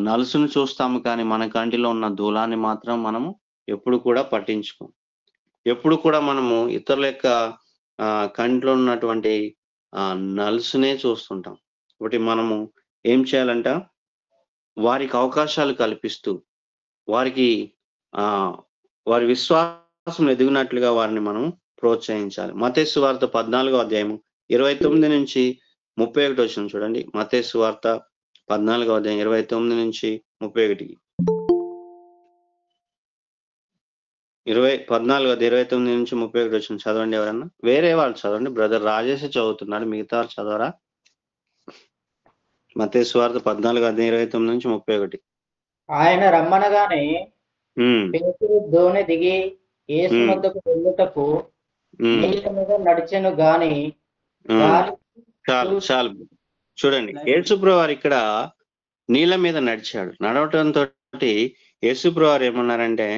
S3: నలుసును చూస్తాము, కానీ మన కంటిలో ఉన్న దూలాన్ని మాత్రం మనము ఎప్పుడు కూడా పట్టించుకోం. ఎప్పుడు కూడా మనము ఇతరుల యొక్క కంటిలో ఉన్నటువంటి నలుసునే చూస్తుంటాం. కాబట్టి మనము ఏం చేయాలంట? వారికి అవకాశాలు కల్పిస్తూ వారికి వారి విశ్వాసం ఎదిగినట్లుగా వారిని మనం ప్రోత్సహించాలి. మత్తయి సువార్త 14వ అధ్యాయము 29 నుంచి 31 వచనం చూడండి. మత్తయి సువార్త 14వ అధ్యాయం 29 నుంచి 31. 29 నుంచి 31 వచనం చదవండి. ఎవరన్నా వేరే వాళ్ళు చదవండి. బ్రదర్ రాజేష్ చదువుతున్నాడు, మిగతా వాళ్ళు చదవరా? మత్తయి సువార్త 14వ అధ్యాయం 29 నుంచి 31.
S5: ఆయన రమ్మనగానే పేతురు దోణి దిగి యేసు వద్దకు వెళ్ళుటకు నీళ్ళ మీద నడిచెను గాని
S3: చాలు చూడండి, యేసుప్రభు వారు ఇక్కడ నీళ్ళ మీద నడిచాడు. నడవటంతో యేసుప్రభు వారు ఏమన్నారంటే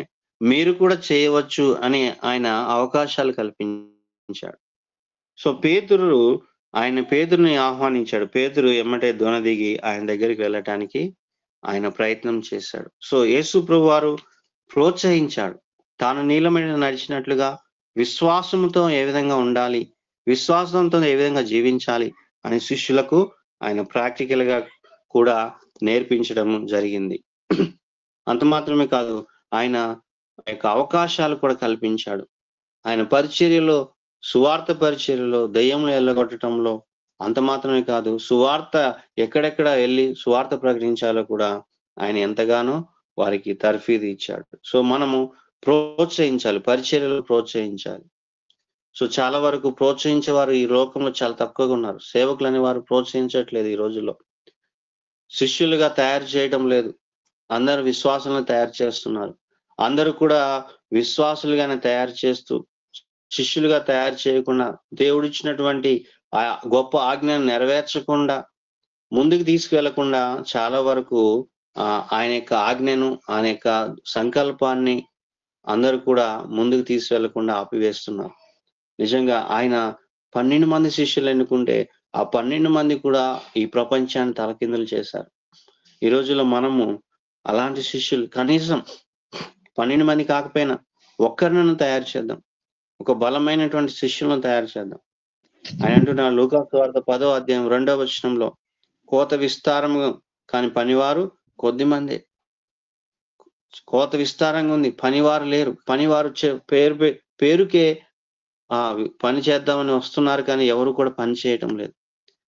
S3: మీరు కూడా చేయవచ్చు అని ఆయన అవకాశాలు కల్పించాడు. సో పేతురుని ఆహ్వానించాడు. పేతురు ఎమ్మటే దోణ దిగి ఆయన దగ్గరికి వెళ్ళటానికి ఆయన ప్రయత్నం చేశాడు. సో యేసుప్రభు వారు ప్రోత్సహించాడు. తాను నీళ్ళ మీద నడిచినట్లుగా విశ్వాసంతో ఏ విధంగా ఉండాలి, విశ్వాసంతో ఏ విధంగా జీవించాలి అని శిష్యులకు ఆయన ప్రాక్టికల్ గా కూడా నేర్పించడం జరిగింది. అంత మాత్రమే కాదు, ఆయన యొక్క అవకాశాలు కూడా కల్పించాడు. ఆయన పరిచర్యలో, సువార్త పరిచర్యలో, దయ్యంలో ఎల్లగొట్టడంలో అంత మాత్రమే కాదు, సువార్త ఎక్కడెక్కడ వెళ్ళి సువార్త ప్రకటించాలో కూడా ఆయన ఎంతగానో వారికి తర్ఫీదు ఇచ్చాడు. సో మనము ప్రోత్సహించాలి, పరిచర్యలో ప్రోత్సహించాలి. సో చాలా వరకు ప్రోత్సహించేవారు ఈ లోకంలో చాలా తక్కువగా ఉన్నారు. సేవకులు అనే వారు ప్రోత్సహించట్లేదు ఈ రోజుల్లో. శిష్యులుగా తయారు చేయడం లేదు, అందరూ విశ్వాసాలను తయారు చేస్తున్నారు. అందరూ కూడా విశ్వాసులుగానే తయారు చేస్తూ శిష్యులుగా తయారు చేయకుండా, దేవుడిచ్చినటువంటి ఆ గొప్ప ఆజ్ఞను నెరవేర్చకుండా, ముందుకు తీసుకువెళ్లకుండా చాలా వరకు ఆయన యొక్క ఆజ్ఞను, ఆయన యొక్క సంకల్పాన్ని అందరూ కూడా ముందుకు తీసుకెళ్లకుండా ఆపివేస్తున్నారు. నిజంగా ఆయన 12 మంది శిష్యులు ఎన్నుకుంటే ఆ 12 మంది కూడా ఈ ప్రపంచాన్ని తలకిందులు చేశారు. ఈ రోజుల్లో మనము అలాంటి శిష్యులు కనీసం 12 మంది కాకపోయినా ఒక్కరినైనా తయారు చేద్దాం, ఒక బలమైనటువంటి శిష్యులను తయారు చేద్దాం. ఆయన అంటున్నారు లూకా సువార్త 10వ అధ్యాయం 2వ వచనంలో, కోత విస్తారము కానీ పనివారు కొద్దిమందే. కోత విస్తారంగా ఉంది, పనివారు లేరు. పనివారు పేరుకే పని చేద్దామని వస్తున్నారు, కానీ ఎవరు కూడా పని చేయటం లేదు,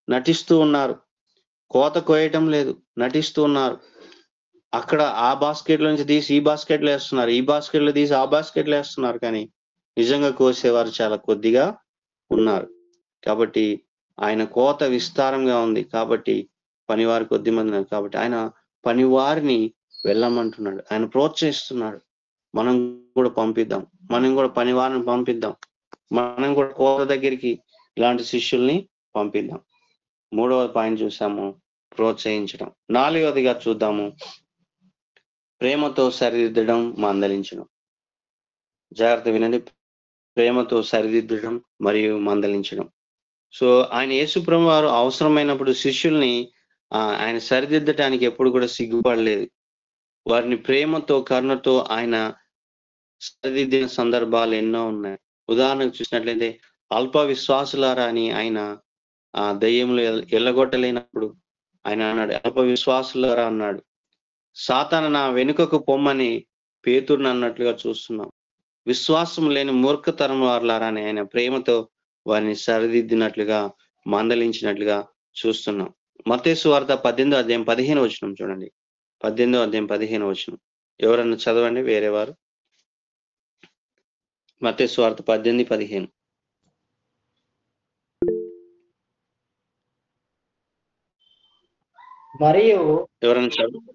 S3: నటిస్తూ ఉన్నారు. కోత కోయటం లేదు, నటిస్తూ ఉన్నారు. అక్కడ ఆ బాస్కెట్ లో నుంచి తీసి ఈ బాస్కెట్ లో వేస్తున్నారు, ఈ బాస్కెట్ లో తీసి ఆ బాస్కెట్ లో వేస్తున్నారు, కానీ నిజంగా కోసేవారు చాలా కొద్దిగా ఉన్నారు. కాబట్టి ఆయన కోత విస్తారంగా ఉంది, కాబట్టి పనివారు కొద్ది మంది ఉన్నారు. కాబట్టి ఆయన పనివారిని వెళ్ళమంటున్నాడు, ఆయన ప్రోత్సహిస్తున్నాడు. మనం కూడా పంపిద్దాం, మనం కూడా పనివారిని పంపిద్దాం, మనం కూడా కోత దగ్గరికి ఇలాంటి శిష్యుల్ని పంపిద్దాం. 3వ పాయింట్ చూసాము, ప్రోత్సహించడం. 4వదిగా చూద్దాము, ప్రేమతో సరిదిద్దడం, మందలించడం. జాగ్రత్త వినండి, ప్రేమతో సరిదిద్దడం మరియు మందలించడం. సో ఆయన యేసుప్రభు వారు అవసరమైనప్పుడు శిష్యుల్ని ఆయన సరిదిద్దటానికి ఎప్పుడు కూడా సిగ్గుపడలేదు. వారిని ప్రేమతో కరుణతో ఆయన సరిదిద్దిన సందర్భాలు ఎన్నో ఉన్నాయి. ఉదాహరణకు చూసినట్లయితే అల్ప విశ్వాసులారా అని ఆయన దయ్యములు ఎల్లగొట్టలేనప్పుడు ఆయన అన్నాడు, అల్ప విశ్వాసులారా అన్నాడు. సాతాను నా వెనుకకు పొమ్మని పేతురుని అన్నట్లుగా చూస్తున్నాం. విశ్వాసం లేని మూర్ఖతరం వారులారా అని ఆయన ప్రేమతో వారిని సరిదిద్దినట్లుగా మందలించినట్లుగా చూస్తున్నాం. మత్తయి సువార్త 18:15 చూడండి. 18:15 ఎవరన్నా చదవండి వేరే వారు. మత్తయి సువార్త 18:15.
S5: మరియు
S3: ఎవరన్నా చదువు.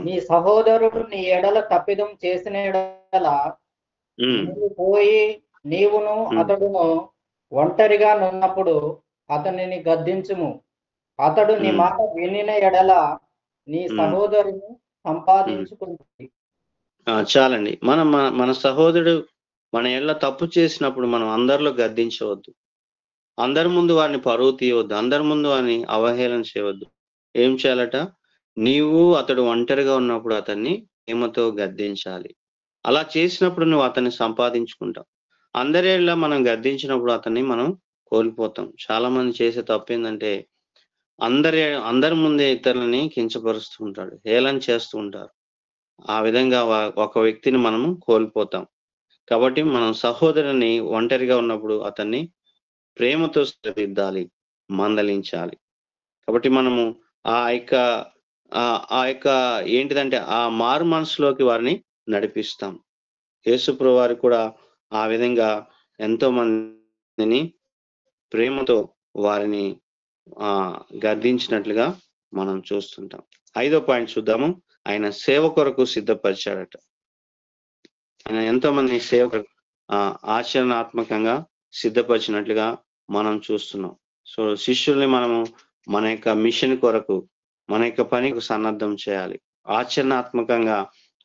S5: నీ సహోదరుడు నీ ఎడల తప్పిదం చేసిన ఎడల నీవు పోయి నీవును అతడును ఒంటరిగా నున్నప్పుడు అతనిని గద్దించుము. అతడు నీ మాట వినిన ఎడల నీ సహోదరుని సంపాదించుకుంటుంది.
S3: చాలండి. మన సహోదరుడు మన ఎడల తప్పు చేసినప్పుడు మనం అందరిలో గద్దించవద్దు, అందరి ముందు వారిని పరువు తీయవద్దు, అందరి ముందు వారిని అవహేళన చేయవద్దు. ఏం చేయాలట? నీవు అతడు ఒంటరిగా ఉన్నప్పుడు అతన్ని ప్రేమతో గద్దించాలి. అలా చేసినప్పుడు నువ్వు అతన్ని సంపాదించుకుంటావు. అందరిలో మనం గద్దించినప్పుడు అతన్ని మనం కోల్పోతాం. చాలా మంది చేసే తప్పు ఏంటంటే అందరి ముందే ఇతరులని కించపరుస్తూ ఉంటాడు, హేళన చేస్తూ ఉంటారు. ఆ విధంగా ఒక వ్యక్తిని మనము కోల్పోతాం. కాబట్టి మనం సహోదరుని ఒంటరిగా ఉన్నప్పుడు అతన్ని ప్రేమతో సరిదిద్దాలి, మందలించాలి. కాబట్టి మనము ఆ యొక్క ఏంటిదంటే ఆ మారు మనసులోకి వారిని నడిపిస్తాం. యేసుప్రభు వారు కూడా ఆ విధంగా ఎంతో మందిని ప్రేమతో వారిని గద్దించినట్లుగా మనం చూస్తుంటాం. 5వ పాయింట్ చూద్దాము, ఆయన సేవ కొరకు సిద్ధపరిచాడట. ఆయన ఎంతో మంది సేవ ఆచరణాత్మకంగా సిద్ధపరిచినట్లుగా మనం చూస్తున్నాం. సో శిష్యుల్ని మనము మన యొక్క మిషన్ కొరకు, మన యొక్క పనికి సన్నద్ధం చేయాలి. ఆచరణాత్మకంగా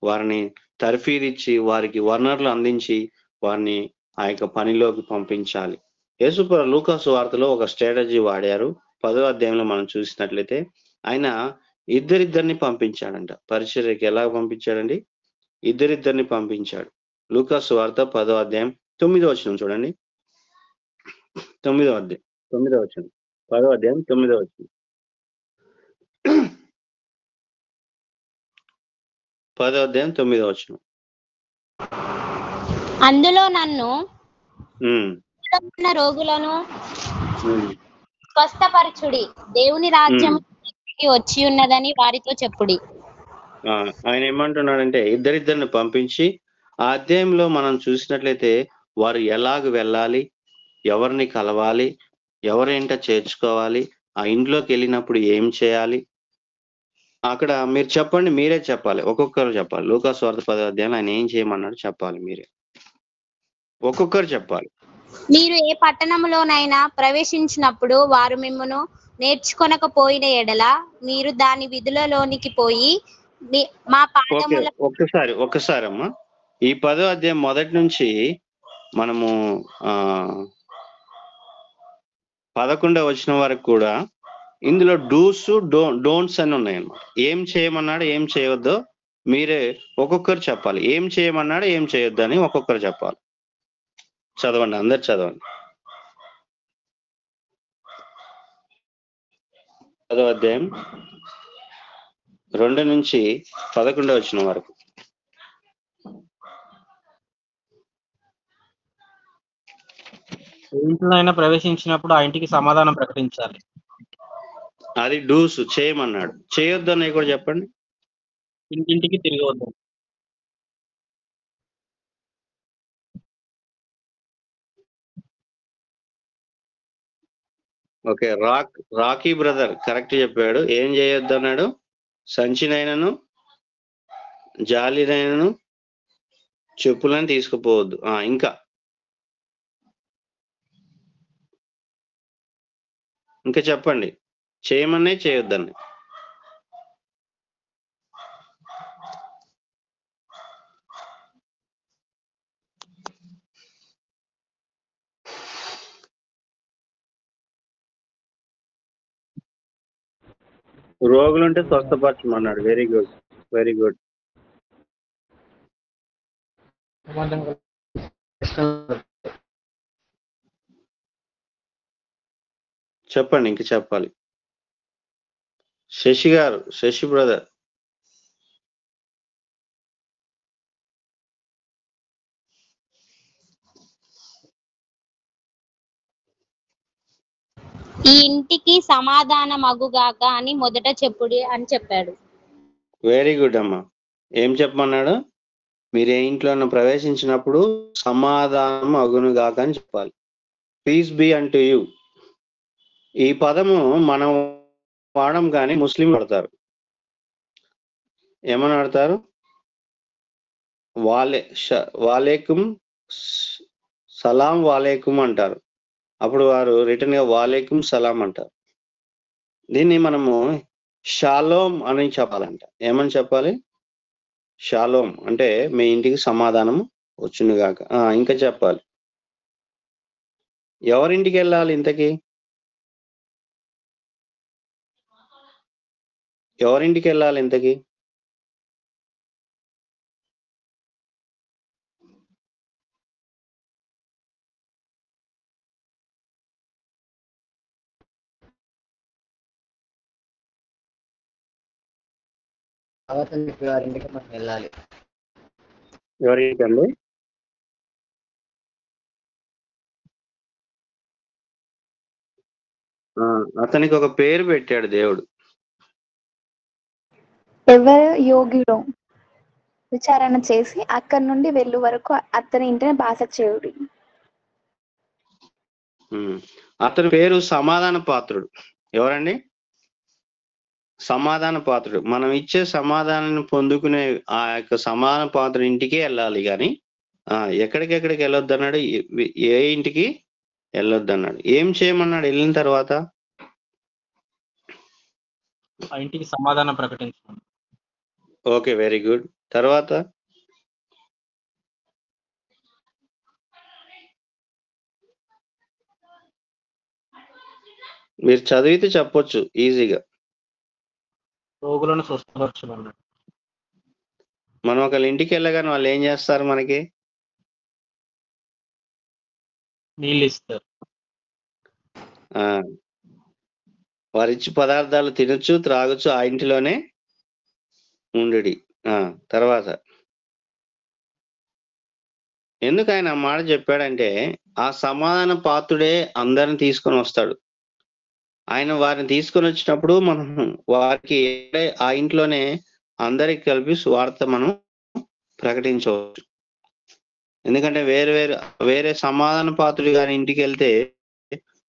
S3: వారిని తర్ఫీదిచ్చి, వారికి వనరులు అందించి వారిని ఆ యొక్క పనిలోకి పంపించాలి. యేసుప్రభు లూకాసు వార్తలో ఒక స్ట్రాటజీ వాడారు. 10వ అధ్యాయంలో మనం చూసినట్లయితే ఆయన ఇద్దరిద్దరిని పంపించాడంట. పరిచర్యకి ఎలా పంపించాడండి? ఇద్దరిద్దరిని పంపించాడు. లూకాసు వార్త 10వ అధ్యాయం 9వ వచనం చూడండి. 9వ అధ్యాయం 9వ వచనం, 10వ అధ్యాయం 9వ వచనం. 10వ అధ్యాయం 9వ వచనం.
S6: అందులో నన్ను రోగులను స్వస్థపరచుడి, దేవుని రాజ్యం వచ్చి ఉన్నదని వారితో చెప్పుడి.
S3: ఆయన ఏమంటున్నాడంటే ఇద్దరిద్దరిని పంపించి, ఆ అధ్యాయంలో మనం చూసినట్లయితే వారు ఎలాగ వెళ్ళాలి, ఎవరిని కలవాలి, ఎవరేంట చేర్చుకోవాలి, ఆ ఇంట్లోకి వెళ్ళినప్పుడు ఏం చేయాలి, అక్కడ మీరు చెప్పండి, మీరే చెప్పాలి, ఒక్కొక్కరు చెప్పాలి. లూకాసు వార్త 10వ అధ్యాయంలో ఆయన ఏం చేయమన్నాడు చెప్పాలి, మీరే ఒక్కొక్కరు చెప్పాలి.
S6: మీరు ఏ పట్టణంలోనైనా ప్రవేశించినప్పుడు వారు మిమ్మును నేర్చుకొనకపోయిన ఎడల మీరు దాని విధులలోనికి పోయి మా పాదముల.
S3: ఒక్కసారి అమ్మా, ఈ 10వ అధ్యాయం మొదటి నుంచి మనము 11వ వచనం వరకు కూడా ఇందులో డూస్ డోంట్స్ అని ఉన్నాయన్నమాట. ఏం చేయమన్నాడు, ఏం చేయవద్దో మీరే ఒక్కొక్కరు చెప్పాలి. ఏం చేయమన్నాడు, ఏం చేయొద్దు అని ఒక్కొక్కరు చెప్పాలి. చదవండి, అందరు చదవండి. 10వ అధ్యాయం 2 నుంచి 11వ వచనం వరకు.
S2: ఇంట్లో అయినా ప్రవేశించినప్పుడు ఆ ఇంటికి సమాధానం ప్రకటించాలి.
S3: అది డూస్, చేయమన్నాడు. చేయొద్దు అన్నవి కూడా చెప్పండి.
S2: ఇంటింటికి తిరగవద్దు.
S3: ఓకే, రాకీ బ్రదర్ కరెక్ట్ చెప్పాడు. ఏం చేయొద్దు అన్నాడు? సంచినైనను జాలినైనను చెప్పులను తీసుకుపోవద్దు. ఇంకా చెప్పండి. చేయమనే చేయొద్దని. రోగులుంటే స్వస్థపరచమన్నాడు. Very good, very good. చెప్పండి, ఇంక చెప్పాలి. శశి గారు, శశి బ్రదర్.
S6: ఈ ఇంటికి సమాధానమగుగాక అని మొదట చెప్పుడి అని చెప్పాడు.
S3: వెరీ గుడ్ అమ్మా. ఏం చెప్పమన్నాడు? మీరు ఏ ఇంట్లో ప్రవేశించినప్పుడు సమాధానం అగునుగాక అని చెప్పాలి. Peace be unto you. ఈ పదము మనం వాడం కానీ ముస్లిం వాడతారు. ఏమని వాడతారు? వాలేకుం సలాం వాలేకుం అంటారు. అప్పుడు వారు రిటర్న్ గా వాలేకుం సలాం అంటారు. దీన్ని మనము షాలోం అని చెప్పాలంట. ఏమని చెప్పాలి? షాలోం అంటే మీ ఇంటికి సమాధానం వచ్చునుగాక. ఇంకా చెప్పాలి. ఎవరింటికి వెళ్ళాలి? ఇంతకీ ఎవరింటికి వెళ్ళాలి? ఇంతకీ
S5: గారింటికి మనం వెళ్ళాలి.
S3: ఎవరింటికండి? అతనికి ఒక పేరు పెట్టాడు దేవుడు.
S1: ఎవరు యోగిలో విచారణ చేసి అక్కడి నుండి వెళ్ళు వరకు అతని ఇంటిని బాస చేయుడి.
S3: అతని పేరు సమాధాన పాత్రుడు. ఎవరండి? సమాధాన పాత్రుడు. మనం ఇచ్చే సమాధానాన్ని పొందుకునే ఆ యొక్క సమాధాన పాత్రుడు ఇంటికే వెళ్ళాలి కానీ ఎక్కడికెక్కడికి వెళ్ళొద్దు అన్నాడు? ఏ ఇంటికి వెళ్ళొద్దు అన్నాడు? ఏం చేయమన్నాడు వెళ్ళిన తర్వాత?
S2: ఆ ఇంటికి సమాధానం ప్రకటించమన్నాడు.
S3: Okay, very good. తర్వాత మీరు చదివితే చెప్పొచ్చు ఈజీగా.
S2: రోగులను స్వస్థపరచమన్నాడు.
S3: మనం ఒకళ్ళ ఇంటికి వెళ్ళగానే వాళ్ళు ఏం చేస్తారు? మనకి
S2: నీళ్ళు ఇస్తారు.
S3: వారిచ్చి పదార్థాలు తినొచ్చు, త్రాగొచ్చు, ఆ ఇంటిలోనే ఉండుడి. తర్వాత ఎందుకు ఆయన ఆ మాట చెప్పాడంటే ఆ సమాధాన పాత్రుడే అందరిని తీసుకొని వస్తాడు. ఆయన వారిని తీసుకొని వచ్చినప్పుడు మనం వారికి ఆ ఇంట్లోనే అందరికి కలిపి సువార్త మనం ప్రకటించవచ్చు. ఎందుకంటే వేరే సమాధాన పాత్రుడు గారి ఇంటికి వెళ్తే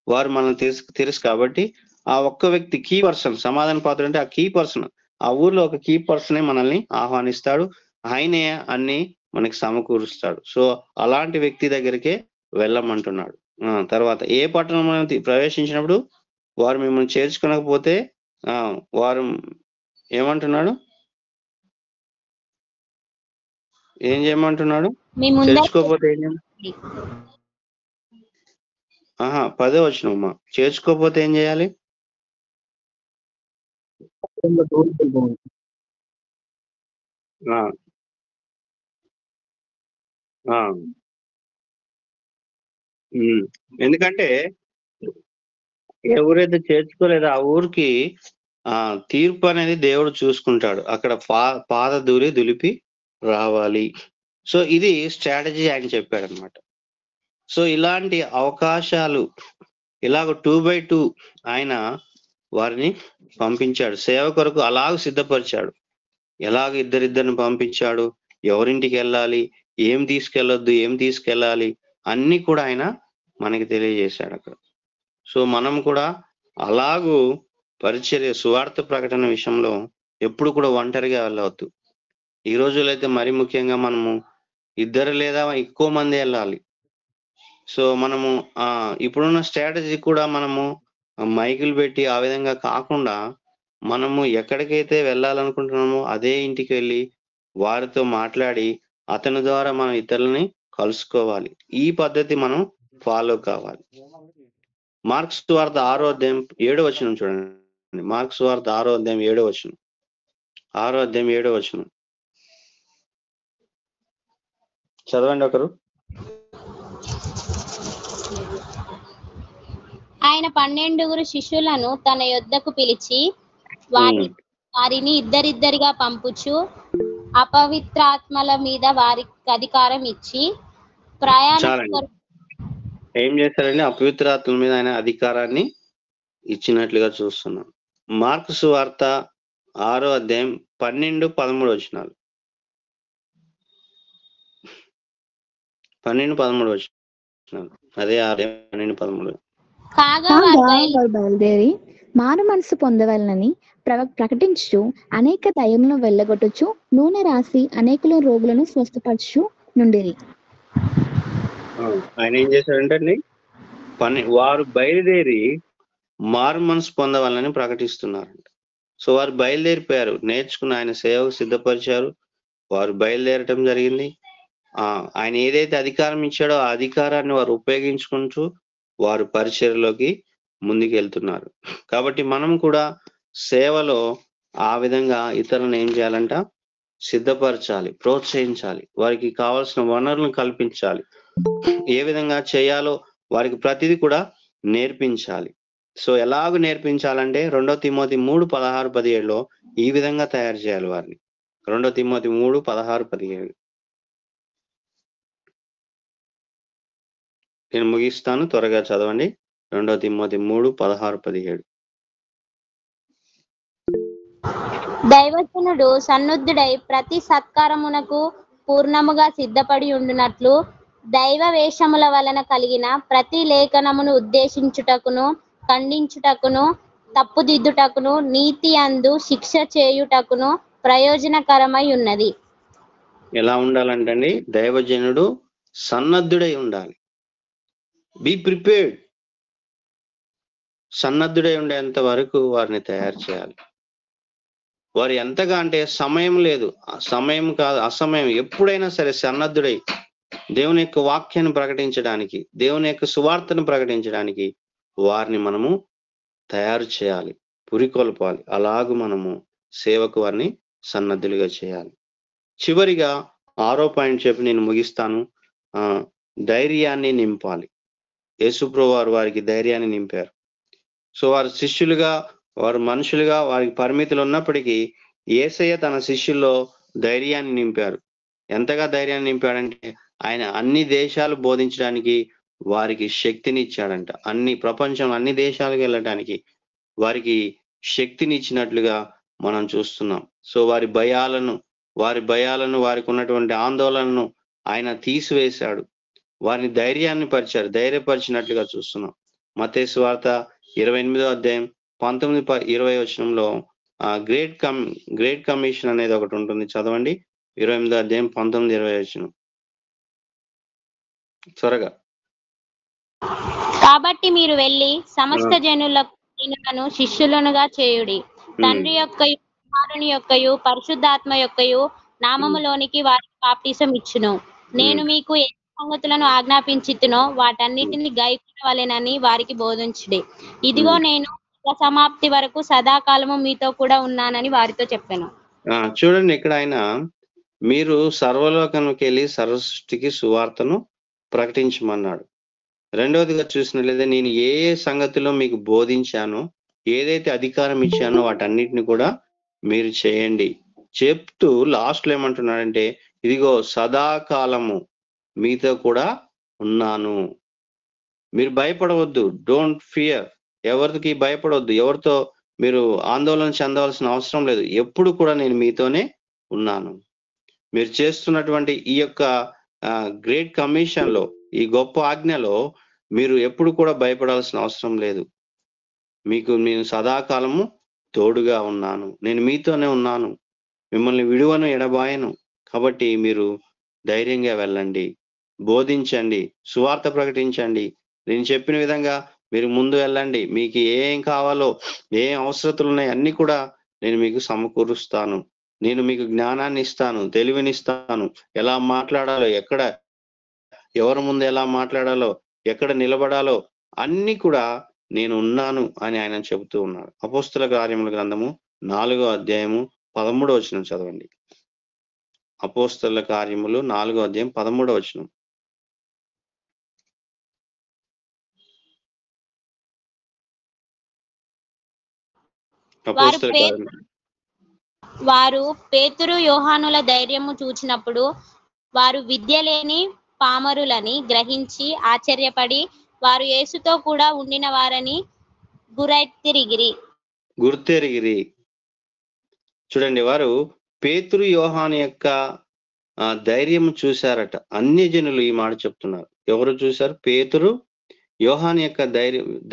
S3: వారు మనల్ని తెలుసు కాబట్టి ఆ ఒక్క వ్యక్తి కీ పర్సన్, సమాధాన పాత్రుడు అంటే ఆ కీ పర్సన్, ఆ ఊర్లో ఒక కీ పర్సనే మనల్ని ఆహ్వానిస్తాడు. ఆయనే అన్ని మనకి సమకూరుస్తాడు. సో అలాంటి వ్యక్తి దగ్గరికే వెళ్ళమంటున్నాడు. తర్వాత ఏ పట్టణం మనం ప్రవేశించినప్పుడు వారు మిమ్మల్ని చేర్చుకోకపోతే వారు ఏమంటున్నాడు? ఏం చేయమంటున్నాడు? చేర్చుకోకపోతే ఏం చేయాలి? 10వ వచనమ్మా. చేర్చుకోకపోతే ఏం చేయాలి? ఎందుకంటే ఎవరైతే చేర్చుకోలేదో ఆ ఊరికి తీర్పు అనేది దేవుడు చూసుకుంటాడు. అక్కడ పాద దులిపి రావాలి. సో ఇది స్ట్రాటజీ ఆయన చెప్పాడు అనమాట. సో ఇలాంటి అవకాశాలు ఇలాగ 2x2 ఆయన వారిని పంపించాడు. సేవ కొరకు అలాగ సిద్ధపరిచాడు. ఎలాగ ఇద్దరిద్దరిని పంపించాడు, ఎవరింటికి వెళ్ళాలి, ఏం తీసుకెళ్ళొద్దు, ఏం తీసుకెళ్ళాలి అన్ని కూడా ఆయన మనకి తెలియజేశాడు అక్కడ. సో మనం కూడా అలాగూ పరిచర్య సువార్త ప్రకటన విషయంలో ఎప్పుడు కూడా ఒంటరిగా వెళ్ళవద్దు. ఈ రోజుల్లో అయితే మరి ముఖ్యంగా మనము ఇద్దరు లేదా ఎక్కువ మంది వెళ్ళాలి. సో మనము ఇప్పుడున్న స్ట్రాటజీ కూడా మనము మైకులు పెట్టి ఆ విధంగా కాకుండా మనము ఎక్కడికైతే వెళ్ళాలనుకుంటున్నామో అదే ఇంటికి వెళ్ళి వారితో మాట్లాడి అతని ద్వారా మనం ఇతరులని కలుసుకోవాలి. ఈ పద్ధతి మనం ఫాలో కావాలి. మార్క్స్ వార్త 6వ అధ్యాయం 7వ వచనం చూడండి. మార్క్స్ వార్త 6వ అధ్యాయం 7వ వచనం. 6వ అధ్యాయం 7వ వచనం చదవండి ఒకరు.
S6: ఆయన 12 శిష్యులను తన యొద్దకు పిలిచి వారిని ఇద్దరిద్దరిగా పంపుచు అపవిత్రాత్మల మీద వారికి అధికారం ఇచ్చి ప్రయాణ
S3: ఏం చేశారండి? అపవిత్రాత్మల మీద ఆయన అధికారాన్ని ఇచ్చినట్లుగా చూస్తున్నాం. మార్క్స్ వార్త 6వ అధ్యాయం 12-13 వచనాలు. 12-13 వచనాలు. అదే 12-13.
S1: కాగా వారు బయలుదేరి మారు మనసు పొందవలనని ప్రకటించు అనేక దయ్యములను వెళ్ళగొట్టుచు నూనె రాసి అనేకుల రోగులను స్వస్థపరచు నుండిరి.
S3: ఆయన ఏం చేశారంటే వారు బయలుదేరి మారు మనసు పొందవాలని ప్రకటిస్తున్నారంట. సో వారు బయలుదేరిపోయారు, నేర్చుకుని ఆయన సేవకు సిద్ధపరిచారు. వారు బయలుదేరటం జరిగింది. ఆయన ఏదైతే అధికారం ఇచ్చాడో ఆ అధికారాన్ని వారు ఉపయోగించుకుంటూ వారు పరిచర్యలోకి ముందుకు వెళ్తున్నారు. కాబట్టి మనం కూడా సేవలో ఆ విధంగా ఇతరులను ఏం చేయాలంట? సిద్ధపరచాలి, ప్రోత్సహించాలి, వారికి కావాల్సిన వనరులను కల్పించాలి, ఏ విధంగా చేయాలో వారికి ప్రతిదీ కూడా నేర్పించాలి. సో ఎలాగ నేర్పించాలంటే 2 తిమోతి 3:16-17 ఈ విధంగా తయారు చేయాలి వారిని. 2 తిమోతి 3:16-17 నేను ముగిస్తాను, త్వరగా చదవండి. 2 తిమోతి 3:16-17.
S6: దైవజనుడు సన్నుద్ధుడై ప్రతి సత్కారమునకు పూర్ణముగా సిద్ధపడి ఉండునట్లు దైవ వేషముల వలన కలిగిన ప్రతి లేఖనమును ఉద్దేశించుటకును, ఖండించుటకును, తప్పుదిద్దుటకును, నీతి అందు శిక్ష చేయుటకును ప్రయోజనకరమై ఉన్నది.
S3: ఎలా ఉండాలంటండి? దైవజనుడు సన్నద్ధుడై ఉండాలి. Be prepared. సన్నద్ధుడై ఉండేంత వరకు వారిని తయారు చేయాలి. వారు ఎంతగా అంటే సమయం లేదు, సమయం కాదు, అసమయం, ఎప్పుడైనా సరే సన్నద్ధుడై దేవుని యొక్క వాక్యాన్ని ప్రకటించడానికి, దేవుని యొక్క సువార్తను ప్రకటించడానికి వారిని మనము తయారు చేయాలి, పురికొల్పాలి. అలాగూ మనము సేవకు వారిని సన్నద్ధులుగా చేయాలి. చివరిగా 6వ పాయింట్ చెప్పి నేను ముగిస్తాను. ధైర్యాన్ని నింపాలి. యేసుప్రభువు వారు వారికి ధైర్యాన్ని నింపారు. సో వారు శిష్యులుగా, వారు మనుషులుగా వారికి పరిమితులు ఉన్నప్పటికీ యేసయ్య తన శిష్యుల్లో ధైర్యాన్ని నింపారు. ఎంతగా ధైర్యాన్ని నింపాడంటే ఆయన అన్ని దేశాలు బోధించడానికి వారికి శక్తిని ఇచ్చాడంట. ప్రపంచం అన్ని దేశాలకు వెళ్ళడానికి వారికి శక్తిని ఇచ్చినట్లుగా మనం చూస్తున్నాం. సో వారి భయాలను వారికి ఉన్నటువంటి ఆందోళనను ఆయన తీసివేశాడు. వారిని ధైర్యపరిచినట్లుగా చూస్తున్నాం. మత్తయి సువార్త 28వ అధ్యాయం 19-20 వచనంలో గ్రేట్ కమిషన్ అనేది ఒకటి ఉంటుంది. చదవండి. 28వ అధ్యాయం 19-20 వచనం త్వరగా.
S6: కాబట్టి మీరు వెళ్ళి సమస్త జనులను శిష్యులనుగా చేయుడి, తండ్రి యొక్కయు కుమారుని యొక్కయు పరిశుద్ధాత్మ యొక్కయు నామములోనికి వారికి బాప్తిసం ఇచ్చును. నేను మీకు ఏ సంగతులను ఆజ్ఞాపించితినో వాటన్నిటిని గైకొనవలెనని వారికి బోధించుడి. ఇదిగో నేను సమాప్తి వరకు సదాకాలము మీతో కూడా ఉన్నానని వారితో చెప్పాను.
S3: చూడండి, ఇక్కడ ఆయన మీరు సర్వలోకానికి వెళ్ళి సర్వసృష్టికి సువార్తను ప్రకటించమన్నాడు. రెండవదిగా చూసినట్లయితే నేను ఏ సంగతిలో మీకు బోధించానో, ఏదైతే అధికారం ఇచ్చానో వాటన్నిటిని కూడా మీరు చేయండి చెప్తూ లాస్ట్లో ఏమంటున్నాడంటే ఇదిగో సదాకాలము మీతో కూడా ఉన్నాను. మీరు భయపడవద్దు, డోంట్ ఫియర్. ఎవరికి భయపడవద్దు, ఎవరితో మీరు ఆందోళన చెందవలసిన అవసరం లేదు. ఎప్పుడు కూడా నేను మీతోనే ఉన్నాను. మీరు చేస్తున్నటువంటి ఈ యొక్క గ్రేట్ కమిషన్ లో, ఈ గొప్ప ఆజ్ఞలో మీరు ఎప్పుడు కూడా భయపడాల్సిన అవసరం లేదు. నేను సదాకాలము తోడుగా ఉన్నాను, నేను మీతోనే ఉన్నాను, మిమ్మల్ని విడువను, ఎడబాయను. కాబట్టి మీరు ధైర్యంగా వెళ్ళండి, బోధించండి, సువార్త ప్రకటించండి. నేను చెప్పిన విధంగా మీరు ముందు వెళ్ళండి, మీకు ఏం కావాలో, ఏం అవసరతలు ఉన్నాయి అన్ని కూడా నేను మీకు సమకూరుస్తాను. నేను మీకు జ్ఞానాన్ని ఇస్తాను, తెలివినిస్తాను, ఎలా మాట్లాడాలో, ఎక్కడ ఎవరి ముందు ఎలా మాట్లాడాలో, ఎక్కడ నిలబడాలో అన్ని కూడా నేను ఉన్నాను అని ఆయన చెబుతూ ఉన్నాడు. అపోస్తుల కార్యముల గ్రంథము 4వ అధ్యాయము 13వ వచనం చదవండి. అపోస్తలుల కార్యములు 4వ అధ్యాయం 13వ వచనం. అపోస్తలుల కార్యములు
S6: వారు పేతురు యోహానుల ధైర్యము చూచినప్పుడు వారు విద్య లేని పామరులని గ్రహించి ఆశ్చర్యపడి వారు యేసుతో కూడా ఉండిన వారని గుర్తెరిగిరి.
S3: చూడండి, వారు పేతురు యోహాను యొక్క ధైర్యం చూశారట. అన్యజనులు ఈ మాట చెప్తున్నారు. ఎవరు చూశారు? పేతురు యోహాను యొక్క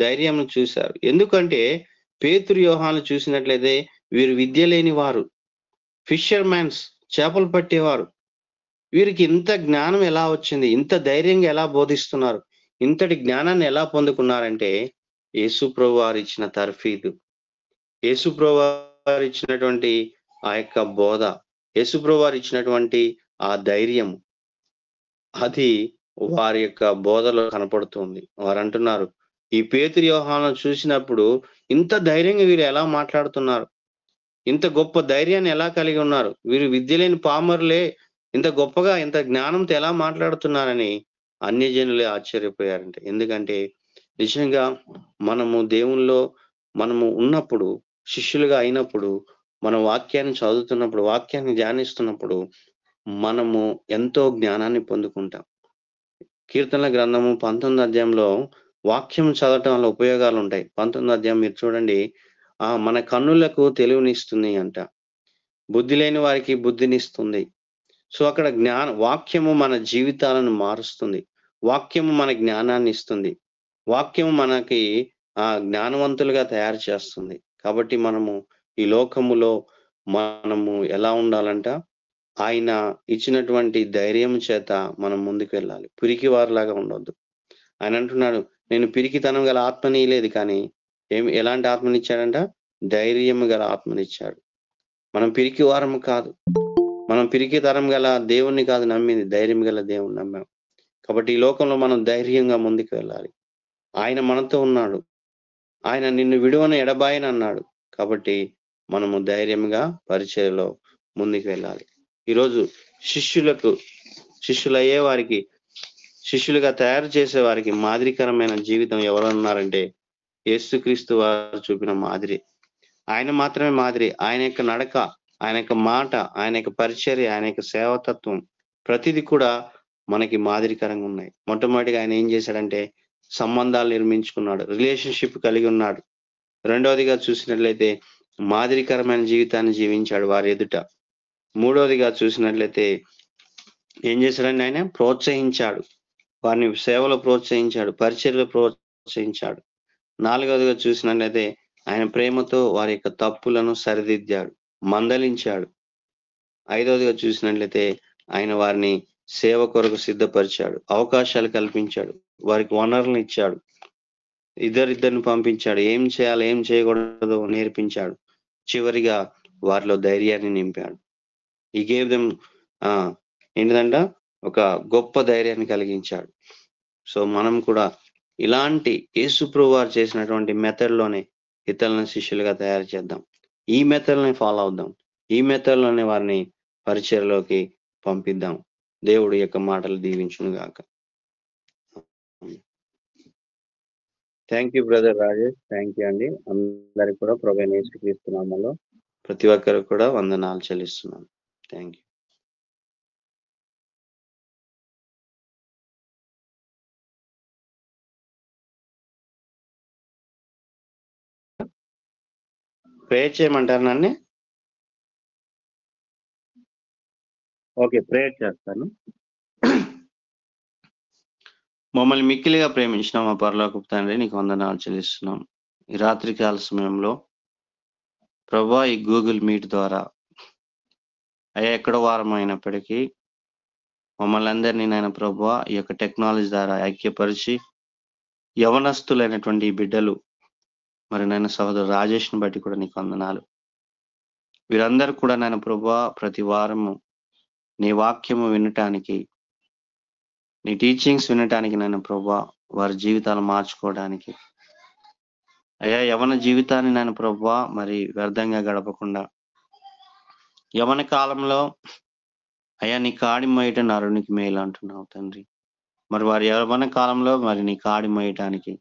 S3: ధైర్యం చూశారు. ఎందుకంటే పేతురు యోహాను చూసినట్లయితే వీరు విద్య లేని వారు, ఫిషర్ మ్యాన్స్, చేపలు పట్టేవారు. వీరికి ఇంత జ్ఞానం ఎలా వచ్చింది? ఇంత ధైర్యంగా ఎలా బోధిస్తున్నారు? ఇంతటి జ్ఞానాన్ని ఎలా పొందుకున్నారంటే యేసు ప్రభు వారు ఇచ్చిన తర్ఫీదు, యేసు ప్రభు వారు ఇచ్చినటువంటి ఆ యొక్క బోధ, యేసు ప్రభు వారు ఇచ్చినటువంటి ఆ ధైర్యం, అది వారి యొక్క బోధలో కనపడుతుంది. వారు అంటున్నారు, ఈ పేతురు యోహాను చూసినప్పుడు ఇంత ధైర్యంగా వీరు ఎలా మాట్లాడుతున్నారు, ఇంత గొప్ప ధైర్యాన్ని ఎలా కలిగి ఉన్నారు, వీరు విద్య లేని పామరులే ఇంత గొప్పగా ఇంత జ్ఞానంతో ఎలా మాట్లాడుతున్నారని అన్యజనులే ఆశ్చర్యపోయారంట. ఎందుకంటే నిజంగా మనము దేవునిలో మనము ఉన్నప్పుడు, శిష్యులుగా అయినప్పుడు, మన వాక్యాన్ని చదువుతున్నప్పుడు, వాక్యాన్ని ధ్యానిస్తున్నప్పుడు మనము ఎంతో జ్ఞానాన్ని పొందుకుంటాం. కీర్తనల గ్రంథము 19వ అధ్యాయంలో వాక్యం చదవటం వల్ల ఉపయోగాలు ఉంటాయి. 19వ అధ్యాయం మీరు చూడండి, మన కన్నులకు తెలివినిస్తుంది అంట, బుద్ధి లేని వారికి బుద్ధినిస్తుంది. సో అక్కడ వాక్యము మన జీవితాలను మారుస్తుంది, వాక్యము మన జ్ఞానాన్ని ఇస్తుంది, వాక్యము మనకి జ్ఞానవంతులుగా తయారు చేస్తుంది. కాబట్టి మనము ఈ లోకములో మనము ఎలా ఉండాలంట, ఆయన ఇచ్చినటువంటి ధైర్యం చేత మనం ముందుకు వెళ్ళాలి. పిరికి వారిలాగా ఉండొద్దు. ఆయన అంటున్నాడు, నేను పిరికితనం గల ఆత్మని లేదు, కానీ ఎలాంటి ఆత్మనిచ్చాడంట? ధైర్యం గల ఆత్మనిచ్చాడు. మనం పిరికి వారము కాదు, మనం పిరికి తరం గల దేవుణ్ణి కాదు నమ్మింది, ధైర్యం గల దేవుణ్ణి నమ్మాం. కాబట్టి ఈ లోకంలో మనం ధైర్యంగా ముందుకు వెళ్ళాలి. ఆయన మనతో ఉన్నాడు, ఆయన నిన్ను విడువను ఎడబాయని అన్నాడు. కాబట్టి మనము ధైర్యంగా పరిచర్యలో ముందుకు వెళ్ళాలి. ఈరోజు శిష్యులయ్యే వారికి, శిష్యులుగా తయారు చేసే వారికి మాదిరికరమైన జీవితం ఎవరు ఉన్నారంటే యేసుక్రీస్తు వారు చూపిన మాదిరి. ఆయన మాత్రమే మాదిరి. ఆయన యొక్క నడక, ఆయన యొక్క మాట, ఆయన యొక్క పరిచర్య, ఆయన యొక్క సేవతత్వం ప్రతిదీ కూడా మనకి మాదిరికరంగా ఉన్నాయి. మొట్టమొదటిగా ఆయన ఏం చేశాడంటే సంబంధాలు నిర్మించుకున్నాడు, రిలేషన్షిప్ కలిగి ఉన్నాడు. రెండవదిగా చూసినట్లయితే మాదిరికరమైన జీవితాన్ని జీవించాడు వారి ఎదుట. మూడవదిగా చూసినట్లయితే ఏం చేశాడంటే ఆయన ప్రోత్సహించాడు, వారిని సేవలో ప్రోత్సహించాడు, పరిచర్యలో ప్రోత్సహించాడు. నాలుగవదిగా చూసినట్లయితే ఆయన ప్రేమతో వారి యొక్క తప్పులను సరిదిద్దాడు, మందలించాడు. ఐదవదిగా చూసినట్లయితే ఆయన వారిని సేవ కొరకు సిద్ధపరిచాడు, అవకాశాలు కల్పించాడు, వారికి వనరులను ఇచ్చాడు, ఇద్దరిద్దరిని పంపించాడు, ఏం చేయాలి ఏం చేయకూడదో నేర్పించాడు. చివరిగా వారిలో ధైర్యాన్ని నింపాడు. ఈ గేవ్ దెమ్ ఏంటంట ఒక గొప్ప ధైర్యాన్ని కలిగించాడు. సో మనం కూడా ఇలాంటి యేసు ప్రభు వారు చేసినటువంటి మెథడ్లోనే ఇతరులను శిష్యులుగా తయారు చేద్దాం. ఈ మెథడ్ని ఫాలో అవుదాం, ఈ మెథడ్లోనే వారిని పరిచర్యలోకి పంపిద్దాం. దేవుడి యొక్క మాటలు దీవించును గాక. Thank you brother Rajesh, thank you అండి. అందరికి కూడా ప్రభువైన యేసుక్రీస్తు నామములో ప్రతి ఒక్కరు కూడా వందనాలు చెల్లిస్తున్నాను. Thank you. ప్రేయర్ చేయమంటారు నన్ను? ఓకే, ప్రేయర్ చేస్తాను. మమ్మల్ని మిక్కిలిగా ప్రేమించిన మా పరలోకపు తండ్రి, నీకు వందనాలు చెల్లిస్తున్నాం. ఈ రాత్రికాల సమయంలో ప్రభువా, ఈ గూగుల్ మీట్ ద్వారా అయ్యా ఎక్కడ వారం అయినప్పటికీ మమ్మల్ని అందరినీ నాయన ప్రభువా ఈ యొక్క టెక్నాలజీ ద్వారా ఐక్యపరిచి యవనస్తులైనటువంటి ఈ బిడ్డలు మరి నాయన సహోదరు రాజేష్ని బట్టి కూడా నీకు వందనాలు. వీరందరూ కూడా నాయన ప్రభువా ప్రతి వారము నీ వాక్యము వినటానికి, నీ టీచింగ్స్ వినటానికి నాయన ప్రభువా వారి జీవితాలు మార్చుకోవడానికి, అయ్యా యవన జీవితాన్ని నాయన ప్రభువా మరి వ్యర్థంగా గడపకుండా, యవన కాలంలో అయ్యా నీ కాడి మోయట నరునికి మేలు అంటున్నావు తండ్రి. మరి వారి యవన కాలంలో మరి నీ కాడి మోయటానికి,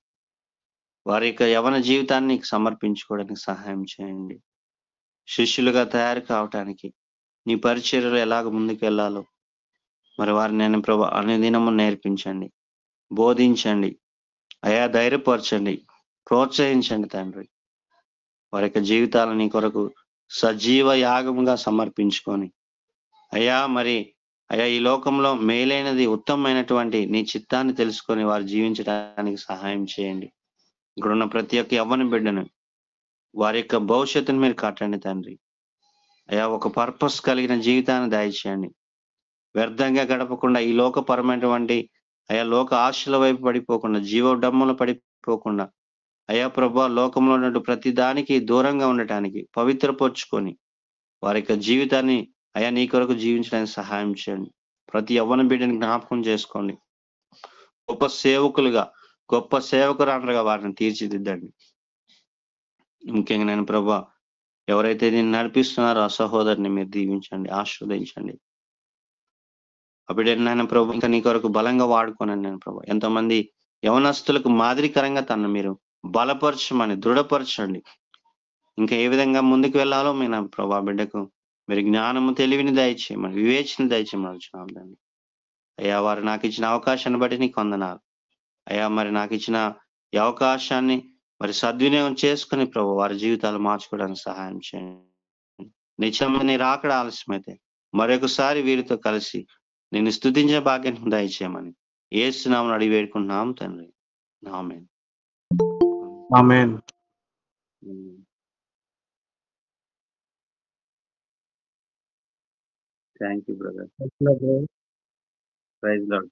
S3: వారి యొక్క యవన జీవితాన్ని నీకు సమర్పించుకోవడానికి సహాయం చేయండి. శిష్యులుగా తయారు కావటానికి, నీ పరిచర్యలు ఎలాగ ముందుకెళ్లాలో మరి వారిని నేను ప్రభు అనుదినము నేర్పించండి, బోధించండి, అయా ధైర్యపరచండి, ప్రోత్సహించండి తండ్రి. వారి యొక్క జీవితాలను నీ కొరకు సజీవ యాగముగా సమర్పించుకొని అయ్యా మరి అయ్యా ఈ లోకంలో మేలైనది ఉత్తమమైనటువంటి నీ చిత్తాన్ని తెలుసుకొని వారు జీవించడానికి సహాయం చేయండి. ఇక్కడున్న ప్రతి ఒక్క యవ్వన బిడ్డను వారి యొక్క భవిష్యత్తును మీరు కట్టండి తండ్రి. అయ్యా ఒక పర్పస్ కలిగిన జీవితాన్ని దయచేయండి. వ్యర్థంగా గడపకుండా ఈ లోకపరమైనటువంటి అయా లోక ఆశల వైపు పడిపోకుండా, జీవడమ్ములు పడిపోకుండా అయా ప్రభా లోకంలో ఉన్నట్టు ప్రతి దానికి దూరంగా ఉండటానికి పవిత్రపరుచుకొని వారి యొక్క జీవితాన్ని అయా నీ కొరకు జీవించడానికి సహాయం చేయండి. ప్రతి యవ్వన బిడ్డని జ్ఞాపకం చేసుకోండి. గొప్ప సేవకులుగా, గొప్ప సేవకురాలుగా వారిని తీర్చిదిద్దండి. ముఖ్యంగా నేను ప్రభా ఎవరైతే దీన్ని నడిపిస్తున్నారో ఆ సహోదరిని మీరు దీవించండి, ఆశీర్వదించండి. ఆ బిడ్డని నాయన ప్రభు ఇంకా నీ కొరకు బలంగా వాడుకోనండి నేను ప్రభు. ఎంతోమంది యవనస్తులకు మాదిరికరంగా తను మీరు బలపరచమని, దృఢపరచండి. ఇంకా ఏ విధంగా ముందుకు వెళ్ళాలో మీ నా ప్రభా బిడ్డకు మీరు జ్ఞానము, తెలివిని దయచేయమని, వివేచన దయచేయమని వచ్చినాండి. అయ్యా వారు నాకు ఇచ్చిన అవకాశాన్ని బట్టి నీకు వందనాలు. అయ్యా మరి నాకు ఇచ్చిన ఈ అవకాశాన్ని మరి సద్వినియోగం చేసుకుని ప్రభు వారి జీవితాలు మార్చుకోవడానికి సహాయం చేయండి. నిత్యమైన నీ రాకడ ఆలస్యమైతే మరొకసారి వీరితో కలిసి నేను స్తుతించే భాగ్యాన్ని దయచేయమని యేసు నామమున అడిగి వేడుకుంటున్నాం తండ్రి. Amen.
S2: Amen.
S3: Thank you brother. Praise lord.